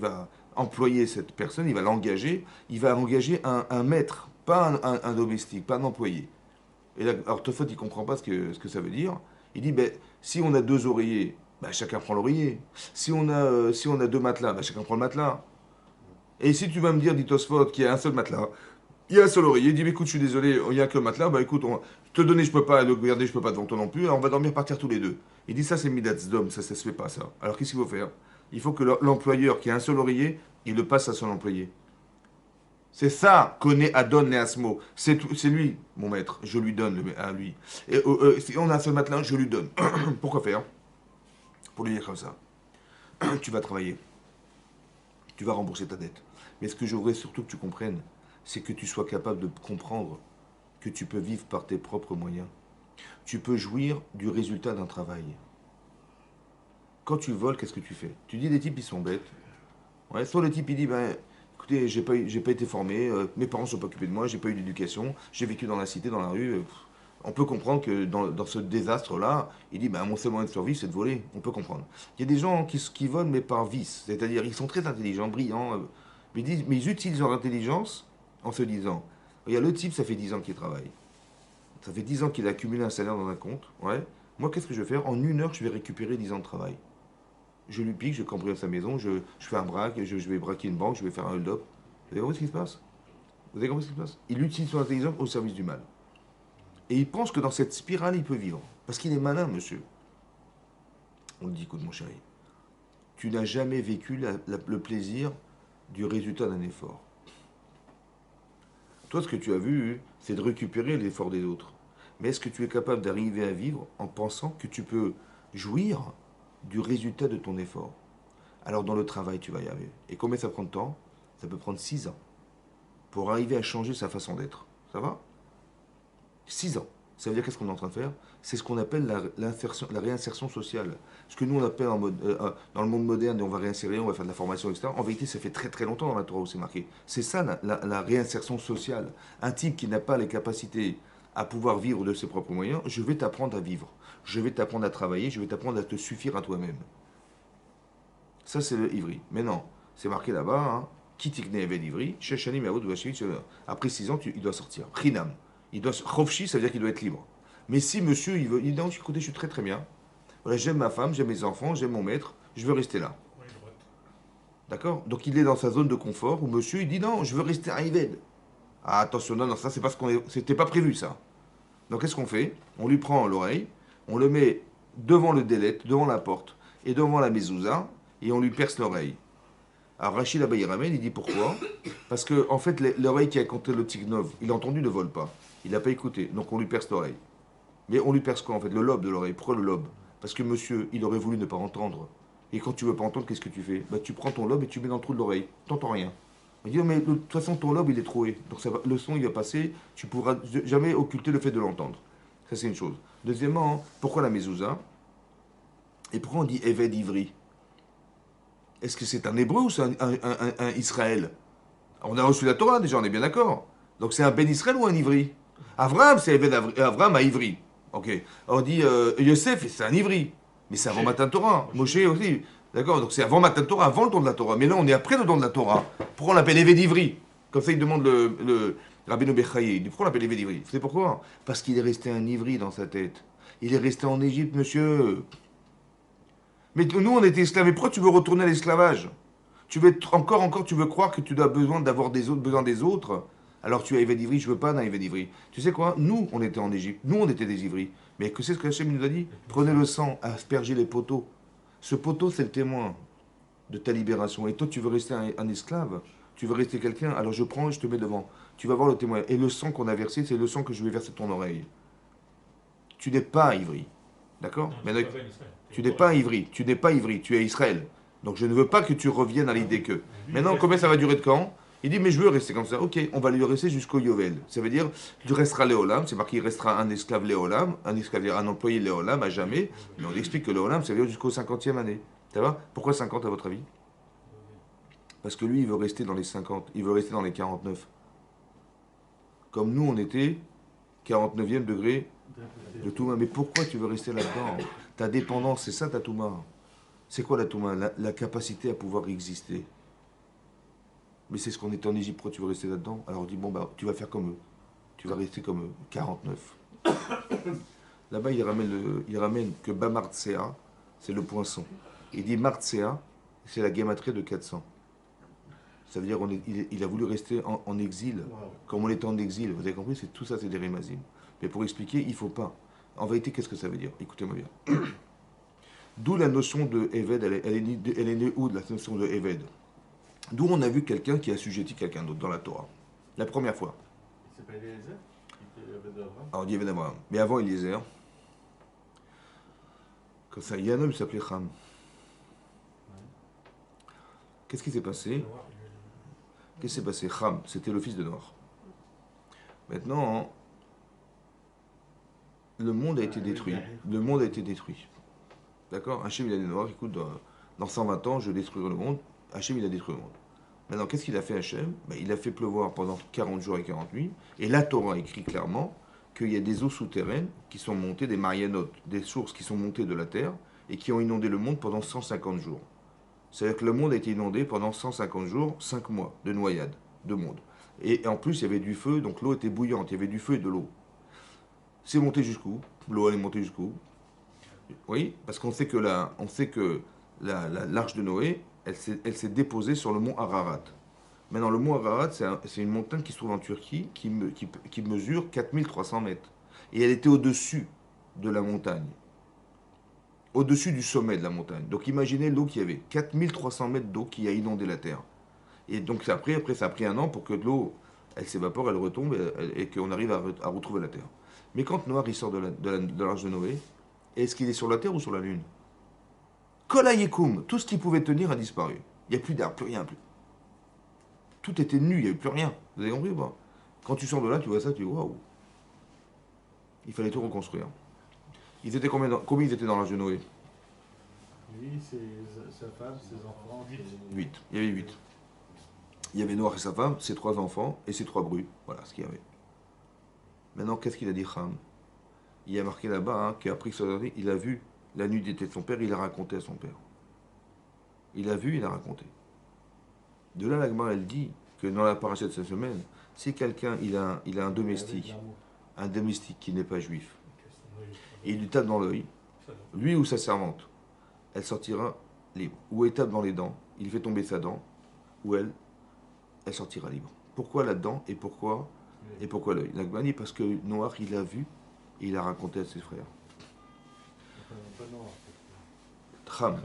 va employer cette personne, il va engager un maître, pas un domestique, pas un employé. Et là, alors Tofot, il ne comprend pas ce que ça veut dire. Il dit, ben, si on a 2 oreillers, ben, chacun prend l'oreiller. Si on a 2 matelas, ben, chacun prend le matelas. Et si tu vas me dire, dit Tosfot, qu'il y a un seul matelas, il y a un seul oreiller, il dit, mais écoute, je suis désolé, il n'y a que le matelas, bah écoute, te donner, je peux pas, le garder, je peux pas devant toi non plus, alors on va dormir par terre tous les deux. Il dit, ça c'est Midatz d'homme, ça se fait pas ça. Alors qu'est-ce qu'il faut faire? Il faut que l'employeur qui a un seul oreiller, il le passe à son employé. C'est ça, connaît Adon et Asmo. C'est lui, mon maître, je lui donne à lui. Et si on a un seul matelas, je lui donne. Pourquoi faire? Pour lui dire comme ça. Tu vas travailler, tu vas rembourser ta dette. Mais ce que je voudrais surtout que tu comprennes, c'est que tu sois capable de comprendre que tu peux vivre par tes propres moyens. Tu peux jouir du résultat d'un travail. Quand tu voles, qu'est-ce que tu fais? Tu dis des types, ils sont bêtes. Ouais, soit le type, il dit, ben, écoutez, j'ai pas été formé, mes parents ne sont pas occupés de moi, j'ai pas eu d'éducation, j'ai vécu dans la cité, dans la rue. On peut comprendre que dans ce désastre-là, il dit, ben, mon seul moyen de survie, c'est de voler. On peut comprendre. Il y a des gens qui volent, mais par vice. C'est-à-dire, ils sont très intelligents, brillants, mais ils utilisent leur intelligence en se disant, regarde, le type, ça fait 10 ans qu'il travaille. Ça fait 10 ans qu'il a accumulé un salaire dans un compte. Ouais. Moi, qu'est-ce que je vais faire? En 1 heure, je vais récupérer 10 ans de travail. Je lui pique, je cambriole sa maison, je fais un braque, je vais braquer une banque, je vais faire un hold-up. Vous avez compris ce qui se passe? Vous avez compris ce qui se passe? Il utilise son intelligence au service du mal. Et il pense que dans cette spirale, il peut vivre. Parce qu'il est malin, monsieur. On lui dit, écoute, mon chéri, tu n'as jamais vécu le plaisir du résultat d'un effort. Toi, ce que tu as vu, c'est de récupérer l'effort des autres. Mais est-ce que tu es capable d'arriver à vivre en pensant que tu peux jouir du résultat de ton effort? Alors dans le travail, tu vas y arriver. Et combien ça prend de temps? Ça peut prendre 6 ans pour arriver à changer sa façon d'être. Ça va? 6 ans. Ça veut dire qu'est-ce qu'on est en train de faire? C'est ce qu'on appelle la réinsertion sociale. Ce que nous on appelle dans le monde moderne, et on va réinsérer, on va faire de la formation, etc. En vérité, ça fait très très longtemps dans la Torah où c'est marqué. C'est ça la réinsertion sociale. Un type qui n'a pas les capacités à pouvoir vivre de ses propres moyens, je vais t'apprendre à vivre. Je vais t'apprendre à travailler, je vais t'apprendre à te suffire à toi-même. Ça, c'est le ivri. Mais non, c'est marqué là-bas, hein, Kitikne Eved Ivri, Sheshani Meaoud Vashivit, après 6 ans, il doit sortir. Prinam. Chofshi, ça veut dire qu'il doit être libre. Mais si monsieur, il dit non, écoutez, je suis très très bien. Voilà, j'aime ma femme, j'aime mes enfants, j'aime mon maître, je veux rester là. Ouais, droite. D'accord? Donc il est dans sa zone de confort où monsieur, il dit non, je veux rester à Ived. Ah, attention, non, non, ça, c'est parce c'était pas prévu, ça. Donc qu'est-ce qu'on fait? On lui prend l'oreille, on le met devant le délai, devant la porte et devant la mezouza, et on lui perce l'oreille. Alors Rachid là-bas, il ramène, il dit pourquoi? Parce que en fait, l'oreille qui a compté le Tignov, il a entendu ne vole pas. Il n'a pas écouté, donc on lui perce l'oreille. Mais on lui perce quoi en fait? Le lobe de l'oreille. Pourquoi le lobe? Parce que monsieur, il aurait voulu ne pas entendre. Et quand tu veux pas entendre, qu'est-ce que tu fais? Bah tu prends ton lobe et tu mets dans le trou de l'oreille. T'entends rien. Il dit, mais de toute façon, ton lobe, il est troué. Donc le son, il va passer. Tu pourras jamais occulter le fait de l'entendre. Ça, c'est une chose. Deuxièmement, pourquoi la mezouza? Et pourquoi on dit Eved Ivri? Est-ce que c'est un hébreu ou c'est un Israël? On a reçu la Torah déjà, on est bien d'accord. Donc c'est un Ben Israël ou un Ivri? Avraham, c'est Eved Avraham à Ivri. Ok. On dit Yosef, c'est un Ivri. Mais c'est avant Matan Torah. Moshe aussi. D'accord. Donc c'est avant Matan Torah, avant le don de la Torah. Mais là, on est après le don de la Torah. Pourquoi on l'appelle Eved Ivri? Comme ça, il demande le Rabbeinu Bechaye. Il dit pourquoi on l'appelle Eved Ivri? C'est pourquoi? Parce qu'il est resté un Ivri dans sa tête. Il est resté en Égypte, monsieur. Mais nous, on était esclaves. Et pourquoi tu veux retourner à l'esclavage? Tu veux encore, tu veux croire que tu as besoin d'avoir besoin des autres. Alors tu as Eved Ivri, je veux pas d'un Eved Ivri. Tu sais quoi? Nous, on était en Égypte. Nous, on était des Ivris. Mais que c'est ce que Hachem nous a dit? Prenez le sang, aspergez les poteaux. Ce poteau, c'est le témoin. de ta libération. Et toi, tu veux rester un esclave, tu veux rester quelqu'un, alors je prends et je te mets devant. Tu vas voir le témoin. Et le sang qu'on a versé, c'est le sang que je vais verser de ton oreille. Tu n'es pas ivri. D'accord? Non, Mais tu es pas Ben Israël. Tu es tu n'es encore pas Israël. ivri. Tu n'es pas ivri. Tu es Israël. Donc je ne veux pas que tu reviennes à l'idée que. Lui, il Maintenant, reste combien ça va Israël. durer de quand? Il dit, mais je veux rester comme ça. Ok, on va lui rester jusqu'au Yovel. Ça veut dire, tu resteras Léolam. C'est marqué, il restera un esclave Léolam, un esclave, un employé Léolam à jamais. Mais on explique que Léolam, ça veut dire jusqu'au 50e année. Ça va? Pourquoi 50 à votre avis? Parce que lui, il veut rester dans les 50. Il veut rester dans les 49. Comme nous, on était 49e degré de Touma. Mais pourquoi tu veux rester là-dedans? Ta dépendance, c'est ça ta Touma. C'est quoi la Touma? La capacité à pouvoir exister. Mais c'est ce qu'on était en Égypte, pourquoi tu veux rester là-dedans? Alors on dit, bon, bah, tu vas faire comme eux. Tu vas rester comme eux. 49. Là-bas, il ramène que Bamartsea, c'est le poinçon. Il dit Martsea, c'est la guématrie de 400. Ça veut dire il a voulu rester en exil, comme on était en exil. Vous avez compris? Tout ça, c'est des rimazim. Mais pour expliquer, il ne faut pas. En vérité, qu'est-ce que ça veut dire? Écoutez-moi bien. D'où la notion de Eved, elle est née où de la notion de Eved? D'où on a vu quelqu'un qui assujettit quelqu'un d'autre dans la Torah. La première fois. Il s'appelle Eliezer, qui était Eved d'Abraham. Alors on dit Eved Abraham. Mais avant Eliezer, comme ça, il y a un homme qui s'appelait Ham. Qu'est-ce qui s'est passé? Qu'est-ce qui s'est passé? Ham, c'était le fils de Noir. Maintenant, le monde a été détruit. Le monde a été détruit. D'accord? Hachem, il a dit Noir, écoute, dans 120 ans, je détruirai le monde. Hachem, il a détruit le monde. Maintenant, qu'est-ce qu'il a fait Hachem? Ben, il a fait pleuvoir pendant 40 jours et 40 nuits. Et la Torah écrit clairement qu'il y a des eaux souterraines qui sont montées, des marianotes, des sources qui sont montées de la terre et qui ont inondé le monde pendant 150 jours. C'est-à-dire que le monde a été inondé pendant 150 jours, 5 mois de noyade, de monde. Et en plus, il y avait du feu, donc l'eau était bouillante, il y avait du feu et de l'eau. C'est monté jusqu'où? L'eau, elle est montée jusqu'où? Oui, parce qu'on sait que l'arche de Noé, elle s'est déposée sur le mont Ararat. Maintenant, le mont Ararat, c'est une montagne qui se trouve en Turquie, qui mesure 4300 mètres. Et elle était au-dessus de la montagne. Au-dessus du sommet de la montagne. Donc imaginez l'eau qu'il y avait. 4300 mètres d'eau qui a inondé la terre. Et donc après, ça a pris un an pour que l'eau, elle s'évapore, elle retombe et qu'on arrive à retrouver la terre. Mais quand Noir il sort de l'arche de Noé, est-ce qu'il est sur la terre ou sur la lune? Kolayekum, tout ce qui pouvait tenir a disparu. Il n'y a plus d'arbres, plus rien. Plus. Tout était nu, il n'y avait plus rien. Vous avez compris ou pas? Quand tu sors de là, tu vois ça, tu dis waouh. Il fallait tout reconstruire. Ils étaient combien ils étaient dans l'arche de Noé? Lui, sa femme, ses enfants. 8. Il y avait 8. Il y avait Noir et sa femme, ses 3 enfants et ses 3 brus. Voilà ce qu'il y avait. Maintenant, qu'est-ce qu'il a dit Ham? Il a marqué là-bas qu'après que ça soit dit, il a vu la nudité de son père, il a raconté à son père. Il a vu, il a raconté. De là, l'Agma, elle dit que dans la paracha de cette semaine, si quelqu'un il a un domestique qui n'est pas juif, et il lui tape dans l'œil, lui ou sa servante, elle sortira libre. Ou il tape dans les dents, il fait tomber sa dent, ou elle sortira libre. Pourquoi là-dedans et pourquoi l'œil? L'Agma dit parce que Noir, il a vu et il a raconté à ses frères. Cham,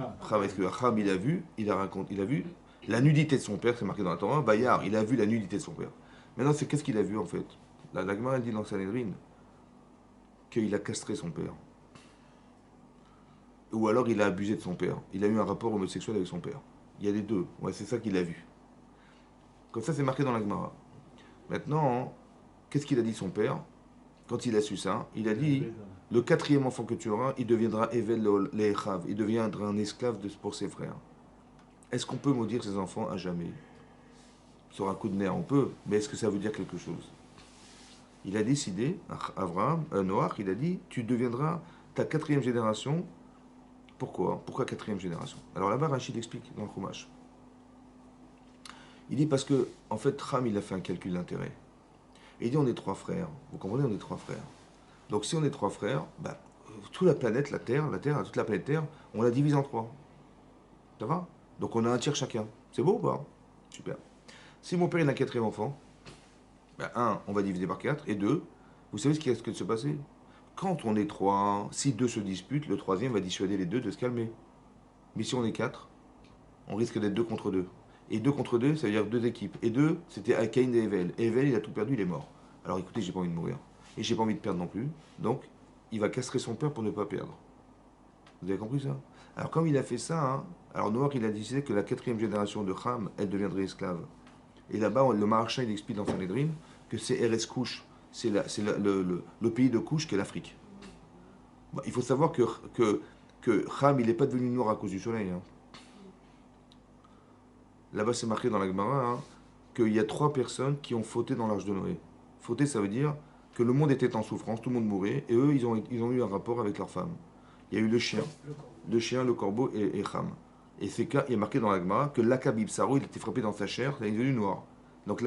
est-ce que Cham, il a vu, il a vu la nudité de son père, c'est marqué dans la Torah. Bayard, il a vu la nudité de son père. Maintenant, c'est qu'est-ce qu'il a vu en fait? La Gemara, elle dit dans Sanhedrin qu'il a castré son père. Ou alors il a abusé de son père. Il a eu un rapport homosexuel avec son père. Il y a les deux. Ouais, c'est ça qu'il a vu. Comme ça, c'est marqué dans la Gemara. Maintenant, qu'est-ce qu'il a dit son père? Quand il a su ça, il a dit le 4e enfant que tu auras, il deviendra Evel Lechav. Il deviendra un esclave pour ses frères. Est-ce qu'on peut maudire ses enfants à jamais? Sur un coup de nerf, on peut, mais est-ce que ça veut dire quelque chose? Il a décidé, Noach, il a dit, tu deviendras ta 4e génération. Pourquoi? Pourquoi 4e génération? Alors là-bas, Rachid explique dans le Chumash. Il dit parce que, en fait, Ham, il a fait un calcul d'intérêt. Et il dit, on est 3 frères. Vous comprenez, on est 3 frères. Donc si on est 3 frères, bah, toute la planète, la Terre, toute la planète Terre, on la divise en 3. Ça va? Donc on a un tiers chacun. C'est beau ou pas? Super. Si mon père il a un 4e enfant, ben 1, on va diviser par 4, et 2, vous savez ce qui risque de se passer? Quand on est 3, si 2 se disputent, le 3e va dissuader les 2 de se calmer. Mais si on est 4, On risque d'être 2 contre 2. Et 2 contre 2, ça veut dire 2 équipes. Et 2, c'était Caïn et Evel. Et Evel, il a tout perdu, il est mort. Alors écoutez, j'ai pas envie de mourir. Et j'ai pas envie de perdre non plus. Donc, il va castrer son père pour ne pas perdre. Vous avez compris ça? Alors comme il a fait ça, hein, alors Noach, il a décidé que la 4e génération de Ham, elle deviendrait esclave. Et là-bas, le Maharsha, il explique dans Sanhedrin que c'est Eretz Kush. C'est le pays de Kush qui est l'Afrique. Bah, il faut savoir que Ham, il n'est pas devenu noir à cause du soleil. Hein. Là-bas, c'est marqué dans la Gemara hein, qu'il y a 3 personnes qui ont fauté dans l'arche de Noé. Fauter, ça veut dire que le monde était en souffrance, tout le monde mourait, et eux, ils ont eu un rapport avec leur femme. Il y a eu le chien, le corbeau et Ham. Et c'est qu'il y a marqué dans la Gemara que l'Akabib Saro, il était frappé dans sa chair, il est devenu noir. Donc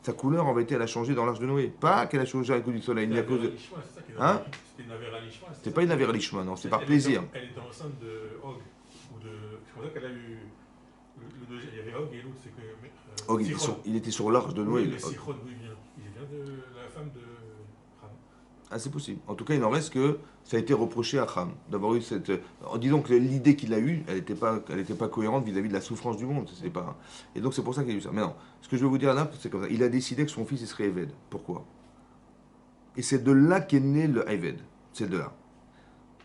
sa couleur, en vérité, elle a changé dans l'arche de Noé. Pas qu'elle a changé à cause du soleil, ni à cause de... Hein? C'était une Avera Lishma. C'est pas une Avera Lishma, non, c'est par plaisir. Elle était enceinte de Hog. C'est pour ça qu'elle a eu... Le deuxième, il y avait Hog et l'autre, c'est que... Hog, il était sur l'arche de Noé. Oui, mais Sichon, d'où il vient? Il vient de la femme de Ham. Ah, c'est possible. En tout cas, il en reste que ça a été reproché à Ham d'avoir eu cette. Disons que l'idée qu'il a eue, elle n'était pas cohérente vis-à-vis de la souffrance du monde. C'est pas. Et donc c'est pour ça qu'il a eu ça. Mais non, ce que je veux vous dire là, c'est comme ça. Il a décidé que son fils il serait Eved. Pourquoi? Et c'est de là qu'est né le Eved. C'est de là.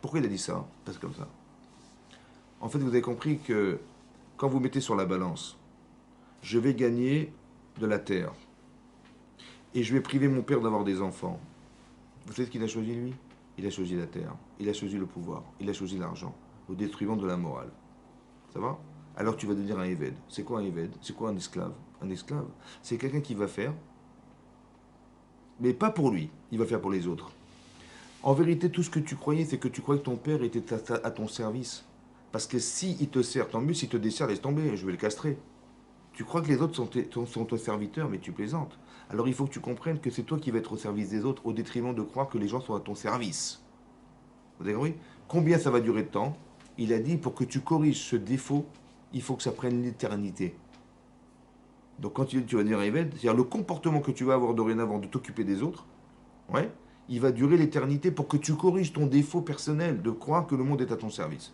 Pourquoi il a dit ça? Parce que comme ça. En fait, vous avez compris que quand vous mettez sur la balance, je vais gagner de la terre et je vais priver mon père d'avoir des enfants. Vous savez ce qu'il a choisi lui? Il a choisi la terre, il a choisi le pouvoir, il a choisi l'argent, au détriment de la morale. Ça va? Alors tu vas devenir un Eved. C'est quoi un Eved? C'est quoi un esclave? Un esclave, c'est quelqu'un qui va faire, mais pas pour lui, il va faire pour les autres. En vérité, tout ce que tu croyais, c'est que tu croyais que ton père était à ton service. Parce que si il te sert, tant mieux, s'il te dessert, laisse tomber, je vais le castrer. Tu crois que les autres sont tes serviteurs, mais tu plaisantes. Alors il faut que tu comprennes que c'est toi qui vas être au service des autres, au détriment de croire que les gens sont à ton service. Vous avez compris? Combien ça va durer de temps? Il a dit, pour que tu corriges ce défaut, il faut que ça prenne l'éternité. Donc quand tu vas devenir Eved, c'est-à-dire le comportement que tu vas avoir dorénavant de t'occuper des autres, ouais, il va durer l'éternité pour que tu corriges ton défaut personnel de croire que le monde est à ton service.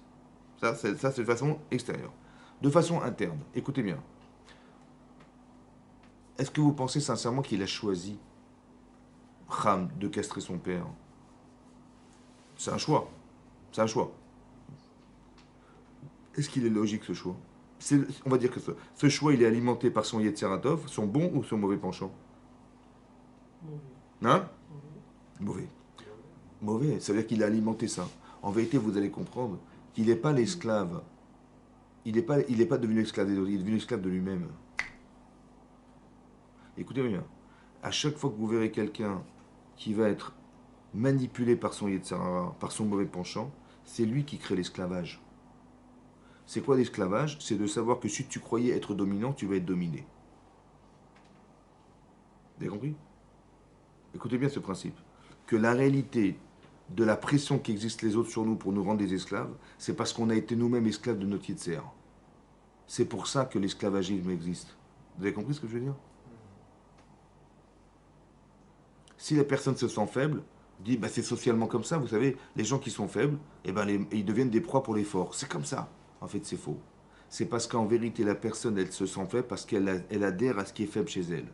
Ça, c'est de façon extérieure. De façon interne, écoutez bien. Est-ce que vous pensez sincèrement qu'il a choisi Ham de castrer son père? C'est un choix. C'est un choix. Est-ce qu'il est logique ce choix? On va dire que ce choix il est alimenté par son Yetzeratov, son bon ou son mauvais penchant? Hein? Mauvais. Mauvais, ça veut dire qu'il a alimenté ça. En vérité, vous allez comprendre qu'il n'est pas l'esclave. Il n'est pas devenu esclave des autres, il est devenu esclave de lui-même. Écoutez bien, à chaque fois que vous verrez quelqu'un qui va être manipulé par son Yetzirah, par son mauvais penchant, c'est lui qui crée l'esclavage. C'est quoi l'esclavage? C'est de savoir que si tu croyais être dominant, tu vas être dominé. Vous avez compris? Écoutez bien ce principe. Que la réalité de la pression qui existe les autres sur nous pour nous rendre des esclaves, c'est parce qu'on a été nous-mêmes esclaves de notre Yetzirah. C'est pour ça que l'esclavagisme existe. Vous avez compris ce que je veux dire? Si la personne se sent faible, dit bah, c'est socialement comme ça, vous savez, les gens qui sont faibles, eh ben, ils deviennent des proies pour les forts. C'est comme ça. En fait, c'est faux. C'est parce qu'en vérité, la personne, elle se sent faible parce qu'elle adhère à ce qui est faible chez elle.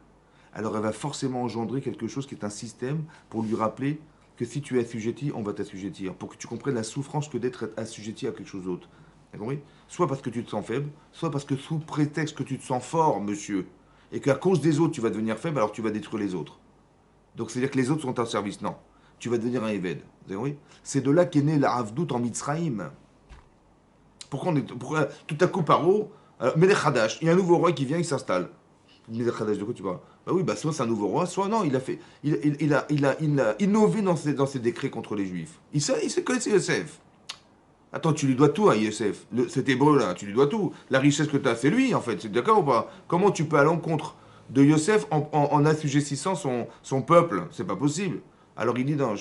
Alors, elle va forcément engendrer quelque chose qui est un système pour lui rappeler que si tu es assujetti, on va t'assujettir. Pour que tu comprennes la souffrance que d'être assujetti à quelque chose d'autre. Vous compris? Soit parce que tu te sens faible, soit parce que sous prétexte que tu te sens fort, monsieur, et qu'à cause des autres, tu vas devenir faible, alors tu vas détruire les autres. Donc, c'est-à-dire que les autres sont en service. Non. Tu vas devenir un Eved. Vous avez compris? C'est de là qu'est né la Havdout en Mitzraïm. Pourquoi tout à coup, Paro, Melech Hadash, il y a un nouveau roi qui vient, il s'installe. Melech Hadash, de quoi tu parles? Bah oui, bah soit c'est un nouveau roi, soit non, il a innové dans ses décrets contre les Juifs. Il sait connaître Yosef. Attends, tu lui dois tout à Yosef. Cet hébreu là, tu lui dois tout. La richesse que tu as, c'est lui en fait. C'est d'accord ou pas? Comment tu peux à l'encontre de Yosef en assujettissant son peuple? C'est pas possible. Alors il dit non,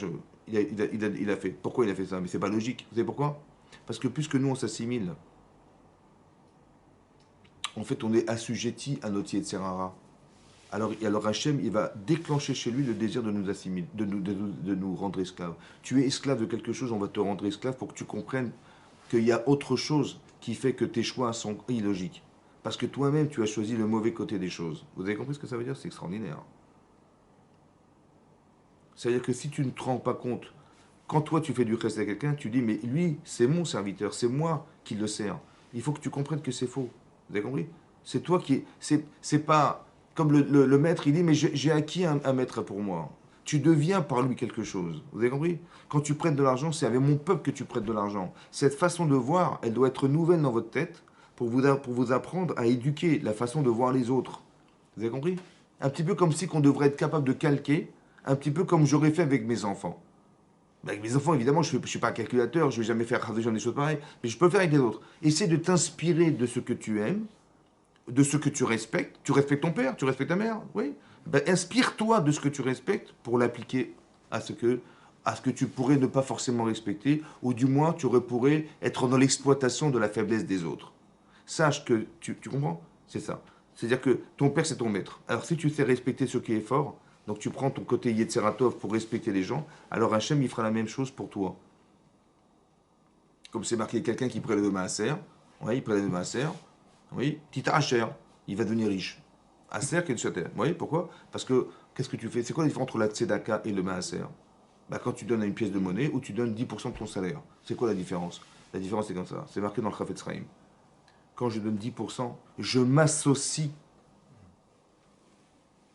il a fait. Pourquoi il a fait ça? Mais c'est pas logique. Vous savez pourquoi? Parce que puisque nous on s'assimile, en fait on est assujetti à notre Yetzirah. Alors Hachem, il va déclencher chez lui le désir de nous assimiler, de nous rendre esclaves. Tu es esclave de quelque chose, on va te rendre esclave pour que tu comprennes qu'il y a autre chose qui fait que tes choix sont illogiques. Parce que toi-même, tu as choisi le mauvais côté des choses. Vous avez compris ce que ça veut dire? C'est extraordinaire. C'est-à-dire que si tu ne te rends pas compte, quand toi tu fais du reste à quelqu'un, tu dis, mais lui, c'est mon serviteur, c'est moi qui le sers. Il faut que tu comprennes que c'est faux. Vous avez compris? C'est toi qui... C'est pas... Comme le maître, il dit, mais j'ai acquis un maître pour moi. Tu deviens par lui quelque chose. Vous avez compris? Quand tu prêtes de l'argent, c'est avec mon peuple que tu prêtes de l'argent. Cette façon de voir, elle doit être nouvelle dans votre tête pour vous apprendre à éduquer la façon de voir les autres. Vous avez compris? Un petit peu comme si qu'on devrait être capable de calquer, un petit peu comme j'aurais fait avec mes enfants. Ben, avec mes enfants, évidemment, je ne suis pas un calculateur, je ne vais jamais faire des choses pareilles, mais je peux le faire avec les autres. Essaie de t'inspirer de ce que tu aimes, de ce que tu respectes. Tu respectes ton père, tu respectes ta mère, oui. Ben, inspire-toi de ce que tu respectes pour l'appliquer à ce que tu pourrais ne pas forcément respecter, ou du moins tu pourrais être dans l'exploitation de la faiblesse des autres. Sache que, tu comprends? C'est ça. C'est-à-dire que ton père, c'est ton maître. Alors si tu sais respecter ce qui est fort, donc tu prends ton côté Yetzeratov pour respecter les gens, alors Hachem, il fera la même chose pour toi. Comme c'est marqué, quelqu'un qui prélève de Maaser, oui, il prélève de Maaser, oui, Tita Hacher, il va devenir riche. Aser, Ketchater. Vous voyez pourquoi? Parce que, qu'est-ce que tu fais? C'est quoi la différence entre la Tzedaka et le Maaser? Bah, quand tu donnes une pièce de monnaie ou tu donnes 10% de ton salaire. C'est quoi la différence? La différence, c'est comme ça. C'est marqué dans le Chafetz Chaim. Quand je donne 10%, je m'associe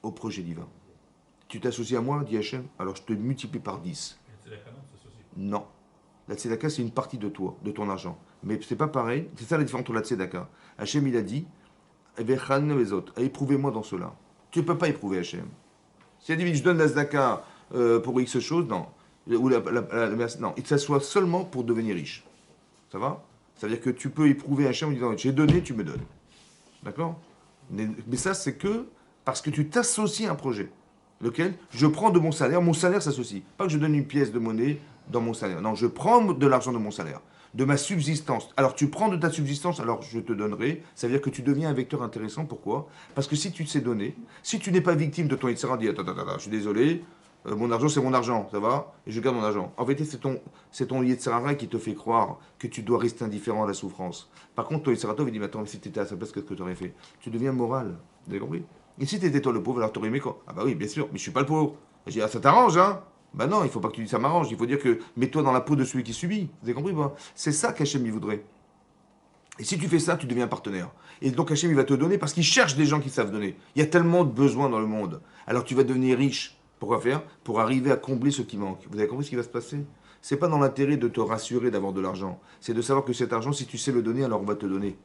au projet divin. Tu t'associes à moi, dit Hachem, alors je te multiplie par 10. Non. La tzedaka, c'est une partie de toi, de ton argent. Mais c'est pas pareil. C'est ça la différence entre la tzedaka. Hachem, il a dit, éprouvez-moi dans cela. Tu ne peux pas éprouver Hachem. Si elle dit, je donne la tzedaka pour X chose, non. Ou non, il s'assoit seulement pour devenir riche. Ça va? Ça veut dire que tu peux éprouver Hachem en disant, j'ai donné, tu me donnes. D'accord? Mais ça, c'est que parce que tu t'associes à un projet. Lequel? Je prends de mon salaire s'associe. Pas que je donne une pièce de monnaie dans mon salaire. Non, je prends de l'argent de mon salaire, de ma subsistance. Alors tu prends de ta subsistance, alors je te donnerai. Ça veut dire que tu deviens un vecteur intéressant. Pourquoi? Parce que si tu te sais donner, si tu n'es pas victime de ton Yitzhara, dis attends, je suis désolé, mon argent c'est mon argent, ça va? Et je garde mon argent. En vérité, c'est ton Yitzhara qui te fait croire que tu dois rester indifférent à la souffrance. Par contre, ton Yitzhara, il dit mais attends, si tu étais à sa place, qu'est-ce que tu aurais fait? Tu deviens moral. Vous avez compris? Et si t'étais toi le pauvre, alors t'aurais aimé quoi? Ah bah oui, bien sûr, mais je suis pas le pauvre. Je dis, ah, ça t'arrange, hein? Bah non, il faut pas que tu dises ça m'arrange. Il faut dire que mets-toi dans la peau de celui qui subit. Vous avez compris pas? C'est ça qu'Hachem il voudrait. Et si tu fais ça, tu deviens partenaire. Et donc Hachem il va te donner parce qu'il cherche des gens qui savent donner. Il y a tellement de besoins dans le monde. Alors tu vas devenir riche. Pourquoi faire? Pour arriver à combler ce qui manque. Vous avez compris ce qui va se passer? C'est pas dans l'intérêt de te rassurer d'avoir de l'argent. C'est de savoir que cet argent, si tu sais le donner, alors on va te donner.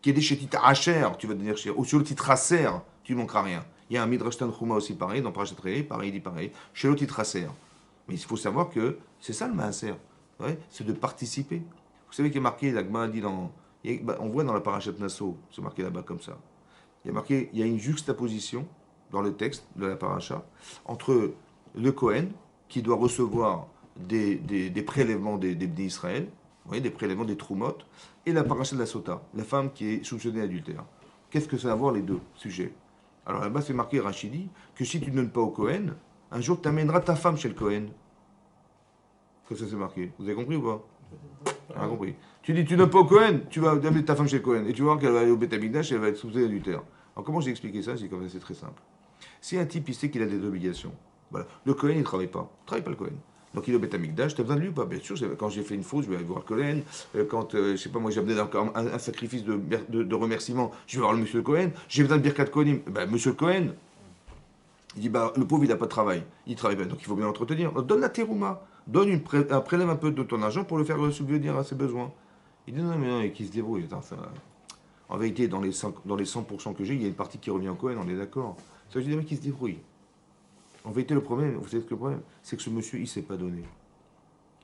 Qui est des chez Tita Hacher, tu vas devenir cher. Ou sur le titre Haser, tu ne manqueras rien. Il y a un Midrash Tanchuma aussi pareil, dans Parashat Re'eh, pareil, il dit pareil. Chez le titre Haser. Mais il faut savoir que c'est ça le Maaser. Ouais, c'est de participer. Vous savez qu'il y a marqué, l'Agma dit dans. On voit dans la Parashat Nassau, c'est marqué là-bas comme ça. Il y a marqué, il y a une juxtaposition dans le texte de la Parasha entre le Kohen, qui doit recevoir des prélèvements d'Israël, vous voyez, des prélèvements des Troumot, et la Parasha de la Sota, la femme qui est soupçonnée d'adultère. Qu'est-ce que ça a à voir les deux sujets? Alors là-bas, c'est marqué, Rachidi, que si tu ne donnes pas au Kohen, un jour tu amèneras ta femme chez le Kohen. Que ça c'est marqué. Vous avez compris ou pas? Ah, compris. Tu dis, tu donnes pas au Kohen, tu vas amener ta femme chez le Kohen, et tu vas voir qu'elle va aller au Beth Amikdash et elle va être soupçonnée d'adultère. Alors comment j'ai expliqué ça? C'est comme ça, c'est très simple. Si un type, il sait qu'il a des obligations, voilà. Le Kohen, il ne travaille pas. Il ne travaille pas le Kohen. Donc il est au Beth Amikdash, tu as besoin de lui ou pas? Bien sûr, quand j'ai fait une faute, je vais aller voir Cohen. Quand, je sais pas, moi j'ai amené un sacrifice de remerciement, je vais voir le monsieur Cohen. J'ai besoin de Birkat Kohanim. Ben, monsieur Cohen, il dit, bah, le pauvre, il n'a pas de travail. Il travaille bien, donc il faut bien l'entretenir. Donne la terouma. Donne un prélève un peu de ton argent pour le faire subvenir à ses besoins. Il dit, non, mais non, qu'il se débrouille. Attends, ça... En vérité, dans les 100% que j'ai, il y a une partie qui revient au Cohen, on est d'accord. Ça, je dis, mais qui se débrouille. En vérité, le problème, vous savez ce que le problème? C'est que ce monsieur, il ne s'est pas donné.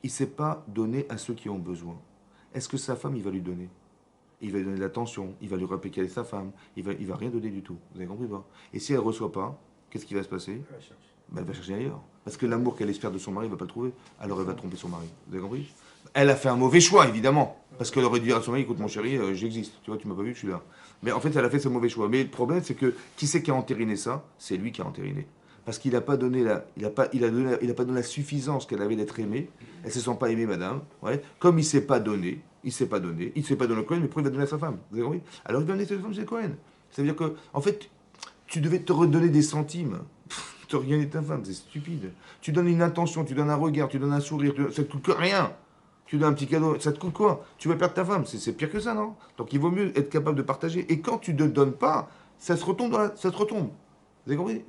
Il ne s'est pas donné à ceux qui ont besoin. Est-ce que sa femme, il va lui donner? Il va lui donner de l'attention, il va lui rappeler sa femme, il va rien donner du tout. Vous avez compris pas? Et si elle ne reçoit pas, qu'est-ce qui va se passer? Elle va chercher ailleurs. Parce que l'amour qu'elle espère de son mari, elle ne va pas le trouver. Alors elle va tromper son mari. Vous avez compris? Elle a fait un mauvais choix, évidemment. Parce qu'elle aurait dû dire à son mari, écoute mon chéri, j'existe. Tu vois, tu m'as pas vu, je suis là. Mais en fait, elle a fait ce mauvais choix. Mais le problème, c'est que qui c'est qui a entériné ça? C'est lui qui a entériné. Parce qu'il n'a pas donné la suffisance qu'elle avait d'être aimée. Elle ne se sent pas aimée, madame. Ouais. Comme il ne s'est pas donné, il ne s'est pas donné. Il ne s'est pas donné au Cohen, mais pourquoi il va donner à sa femme? Vous avez compris? Alors il va donner à sa femme, c'est Cohen. Ça veut dire que, en fait, tu devais te redonner des centimes. Tu regagnes ta femme, c'est stupide. Tu donnes une intention, tu donnes un regard, tu donnes un sourire, ça te coûte que rien. Tu donnes un petit cadeau, ça te coûte quoi? Tu vas perdre ta femme, c'est pire que ça, non? Donc il vaut mieux être capable de partager. Et quand tu ne donnes pas, ça se retombe ça te retombe. Vous avez compris?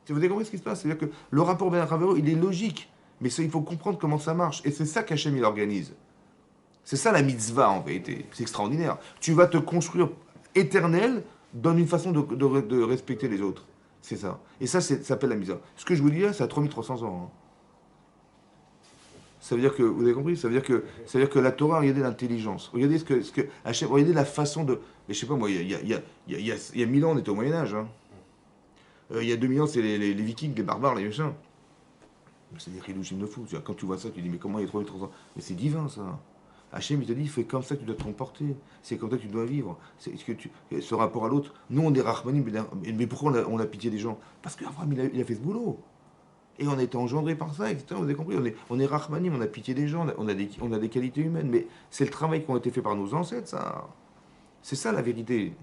Vous avez compris ce qui se passe? C'est-à-dire que le rapport Ben Ravero, il est logique. Mais ça, il faut comprendre comment ça marche. Et c'est ça qu'Hachem, il organise. C'est ça la mitzvah, en vérité. C'est extraordinaire. Tu vas te construire éternel dans une façon de respecter les autres. C'est ça. Et ça s'appelle la mitzvah. Ce que je vous dis là, c'est à 3300 ans. Hein. Ça veut dire que, vous avez compris? Ça veut dire que la Torah, regardez l'intelligence. Regardez ce que Hachem, regardez la façon de... Mais je sais pas, moi, il y a 1000 ans, on était au Moyen-Âge. Hein. Il y a 2000 ans, c'est les Vikings, les barbares, les machins. C'est des chilouchim de fou. Quand tu vois ça, tu dis, mais comment il y a 3300 ans? Mais c'est divin, ça. Hachem, il te dit, fais comme ça que tu dois te comporter. C'est comme ça que tu dois vivre. Ce rapport à l'autre. Nous, on est Rahmanim, mais pourquoi on a pitié des gens? Parce qu'Abraham, il a fait ce boulot. Et on a été engendré par ça, etc. Vous avez compris? On est Rahmanim, on a pitié des gens, on a des qualités humaines. Mais c'est le travail qui a été fait par nos ancêtres, ça. C'est ça la vérité.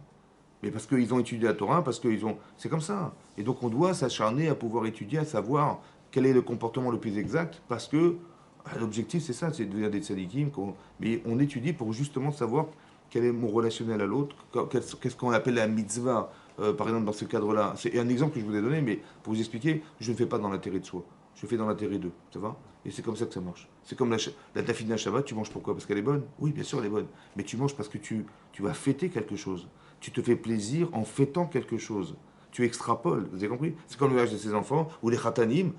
Mais parce qu'ils ont étudié la Torah, parce qu'ils ont... C'est comme ça. Et donc on doit s'acharner à pouvoir étudier, à savoir quel est le comportement le plus exact, parce que l'objectif c'est ça, c'est de devenir des tzadikim. Mais on étudie pour justement savoir quel est mon relationnel à l'autre, qu'est-ce qu'on appelle la mitzvah, par exemple dans ce cadre-là. C'est un exemple que je vous ai donné, mais pour vous expliquer, je ne fais pas dans l'intérêt de soi, je fais dans l'intérêt d'eux, ça va? Et c'est comme ça que ça marche. C'est comme la tafina Shabbat, tu manges pourquoi? Parce qu'elle est bonne? Oui, bien sûr, elle est bonne. Mais tu manges parce que tu vas fêter quelque chose. Tu te fais plaisir en fêtant quelque chose. Tu extrapoles, vous avez compris? C'est comme le mariage de ses enfants, ou les khatanim,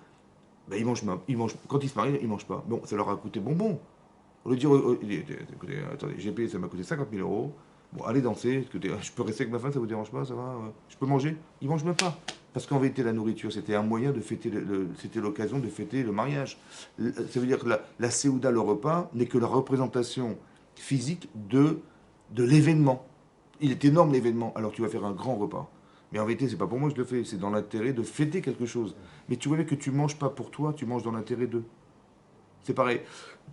ben ils mangent, quand ils se marient, ils ne mangent pas. Bon, ça leur a coûté bonbon. On leur dit, écoutez, attendez, j'ai payé, ça m'a coûté 50 000 euros. Bon, allez danser, écoutez, je peux rester avec ma femme, ça vous dérange pas, ça va? Je peux manger? Ils ne mangent même pas. Parce qu'en vérité, la nourriture, c'était un moyen de fêter, c'était l'occasion de fêter le mariage. Ça veut dire que la séouda, le repas, n'est que la représentation physique de l'événement. Il est énorme l'événement, alors tu vas faire un grand repas. Mais en vérité, c'est pas pour moi que je le fais, c'est dans l'intérêt de fêter quelque chose. Mais tu vois bien que tu manges pas pour toi, tu manges dans l'intérêt d'eux. C'est pareil.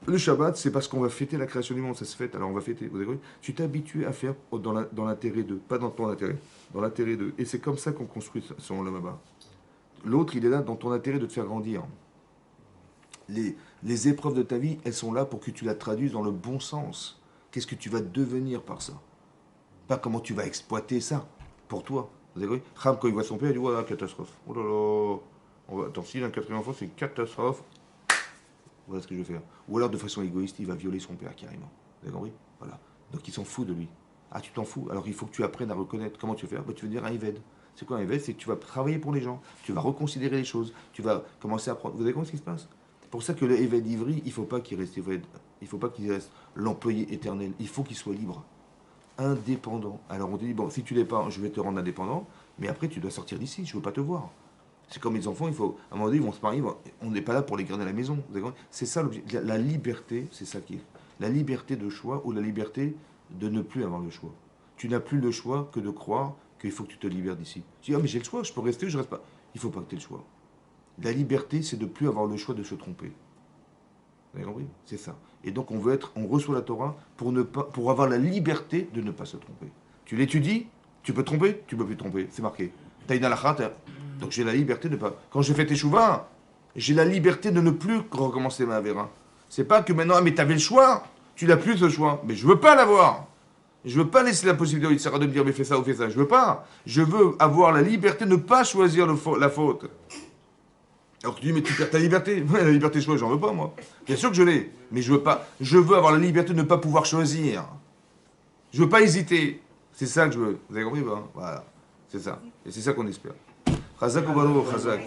Le Shabbat, c'est parce qu'on va fêter la création du monde, ça se fête, alors on va fêter. Vous avez compris? Tu t'es habitué à faire dans l'intérêt d'eux, pas dans ton intérêt, dans l'intérêt d'eux. Et c'est comme ça qu'on construit son Olam. L'autre, il est là dans ton intérêt de te faire grandir. Les épreuves de ta vie, elles sont là pour que tu la traduises dans le bon sens. Qu'est-ce que tu vas devenir par ça? Pas comment tu vas exploiter ça pour toi. Vous avez compris? Ram, quand il voit son père, il dit, voilà, catastrophe. Oh là là. Attends, s'il a un quatrième enfant, c'est une catastrophe. Voilà ce que je vais faire. Ou alors, de façon égoïste, il va violer son père carrément. Vous avez compris? Voilà. Donc, il s'en fout de lui. Ah, tu t'en fous? Alors, il faut que tu apprennes à reconnaître. Comment tu vas faire? Tu veux dire un Eved. C'est quoi un Eved? C'est que tu vas travailler pour les gens. Tu vas reconsidérer les choses. Tu vas commencer à apprendre. Vous avez compris ce qui se passe? C'est pour ça que le Eved Ivri, il ne faut pas qu'il reste Eved. Il ne faut pas qu'il reste l'employé éternel. Il faut qu'il soit libre. Indépendant. Alors on te dit, bon, si tu l'es pas, je vais te rendre indépendant, mais après tu dois sortir d'ici, je veux pas te voir. C'est comme les enfants, à un moment donné, ils vont se marier, on n'est pas là pour les garder à la maison. C'est ça l'objet. La liberté, c'est ça qui est. La liberté de choix ou la liberté de ne plus avoir le choix. Tu n'as plus le choix que de croire qu'il faut que tu te libères d'ici. Tu dis, ah mais j'ai le choix, je peux rester ou je reste pas. Il ne faut pas que tu aies le choix. La liberté, c'est de ne plus avoir le choix de se tromper. Vous avez compris? C'est ça. Et donc on reçoit la Torah pour avoir la liberté de ne pas se tromper. Tu l'étudies, tu peux te tromper, tu ne peux plus te tromper. C'est marqué. T'as une halakha, donc j'ai la liberté de ne pas. Quand j'ai fait teshuva, j'ai la liberté de ne plus recommencer ma avéra. C'est pas que maintenant, mais tu avais le choix, tu n'as plus ce choix. Mais je veux pas l'avoir. Je veux pas laisser la possibilité de me dire mais fais ça ou fais ça. Je veux pas. Je veux avoir la liberté de ne pas choisir la faute. Alors tu dis, mais tu perds ta liberté. Ouais, la liberté de choix, j'en veux pas, moi. Bien sûr que je l'ai, mais je veux pas. Je veux avoir la liberté de ne pas pouvoir choisir. Je veux pas hésiter. C'est ça que je veux. Vous avez compris, pas? Voilà. C'est ça. Et c'est ça qu'on espère. Chazak ou Baruch, Chazak.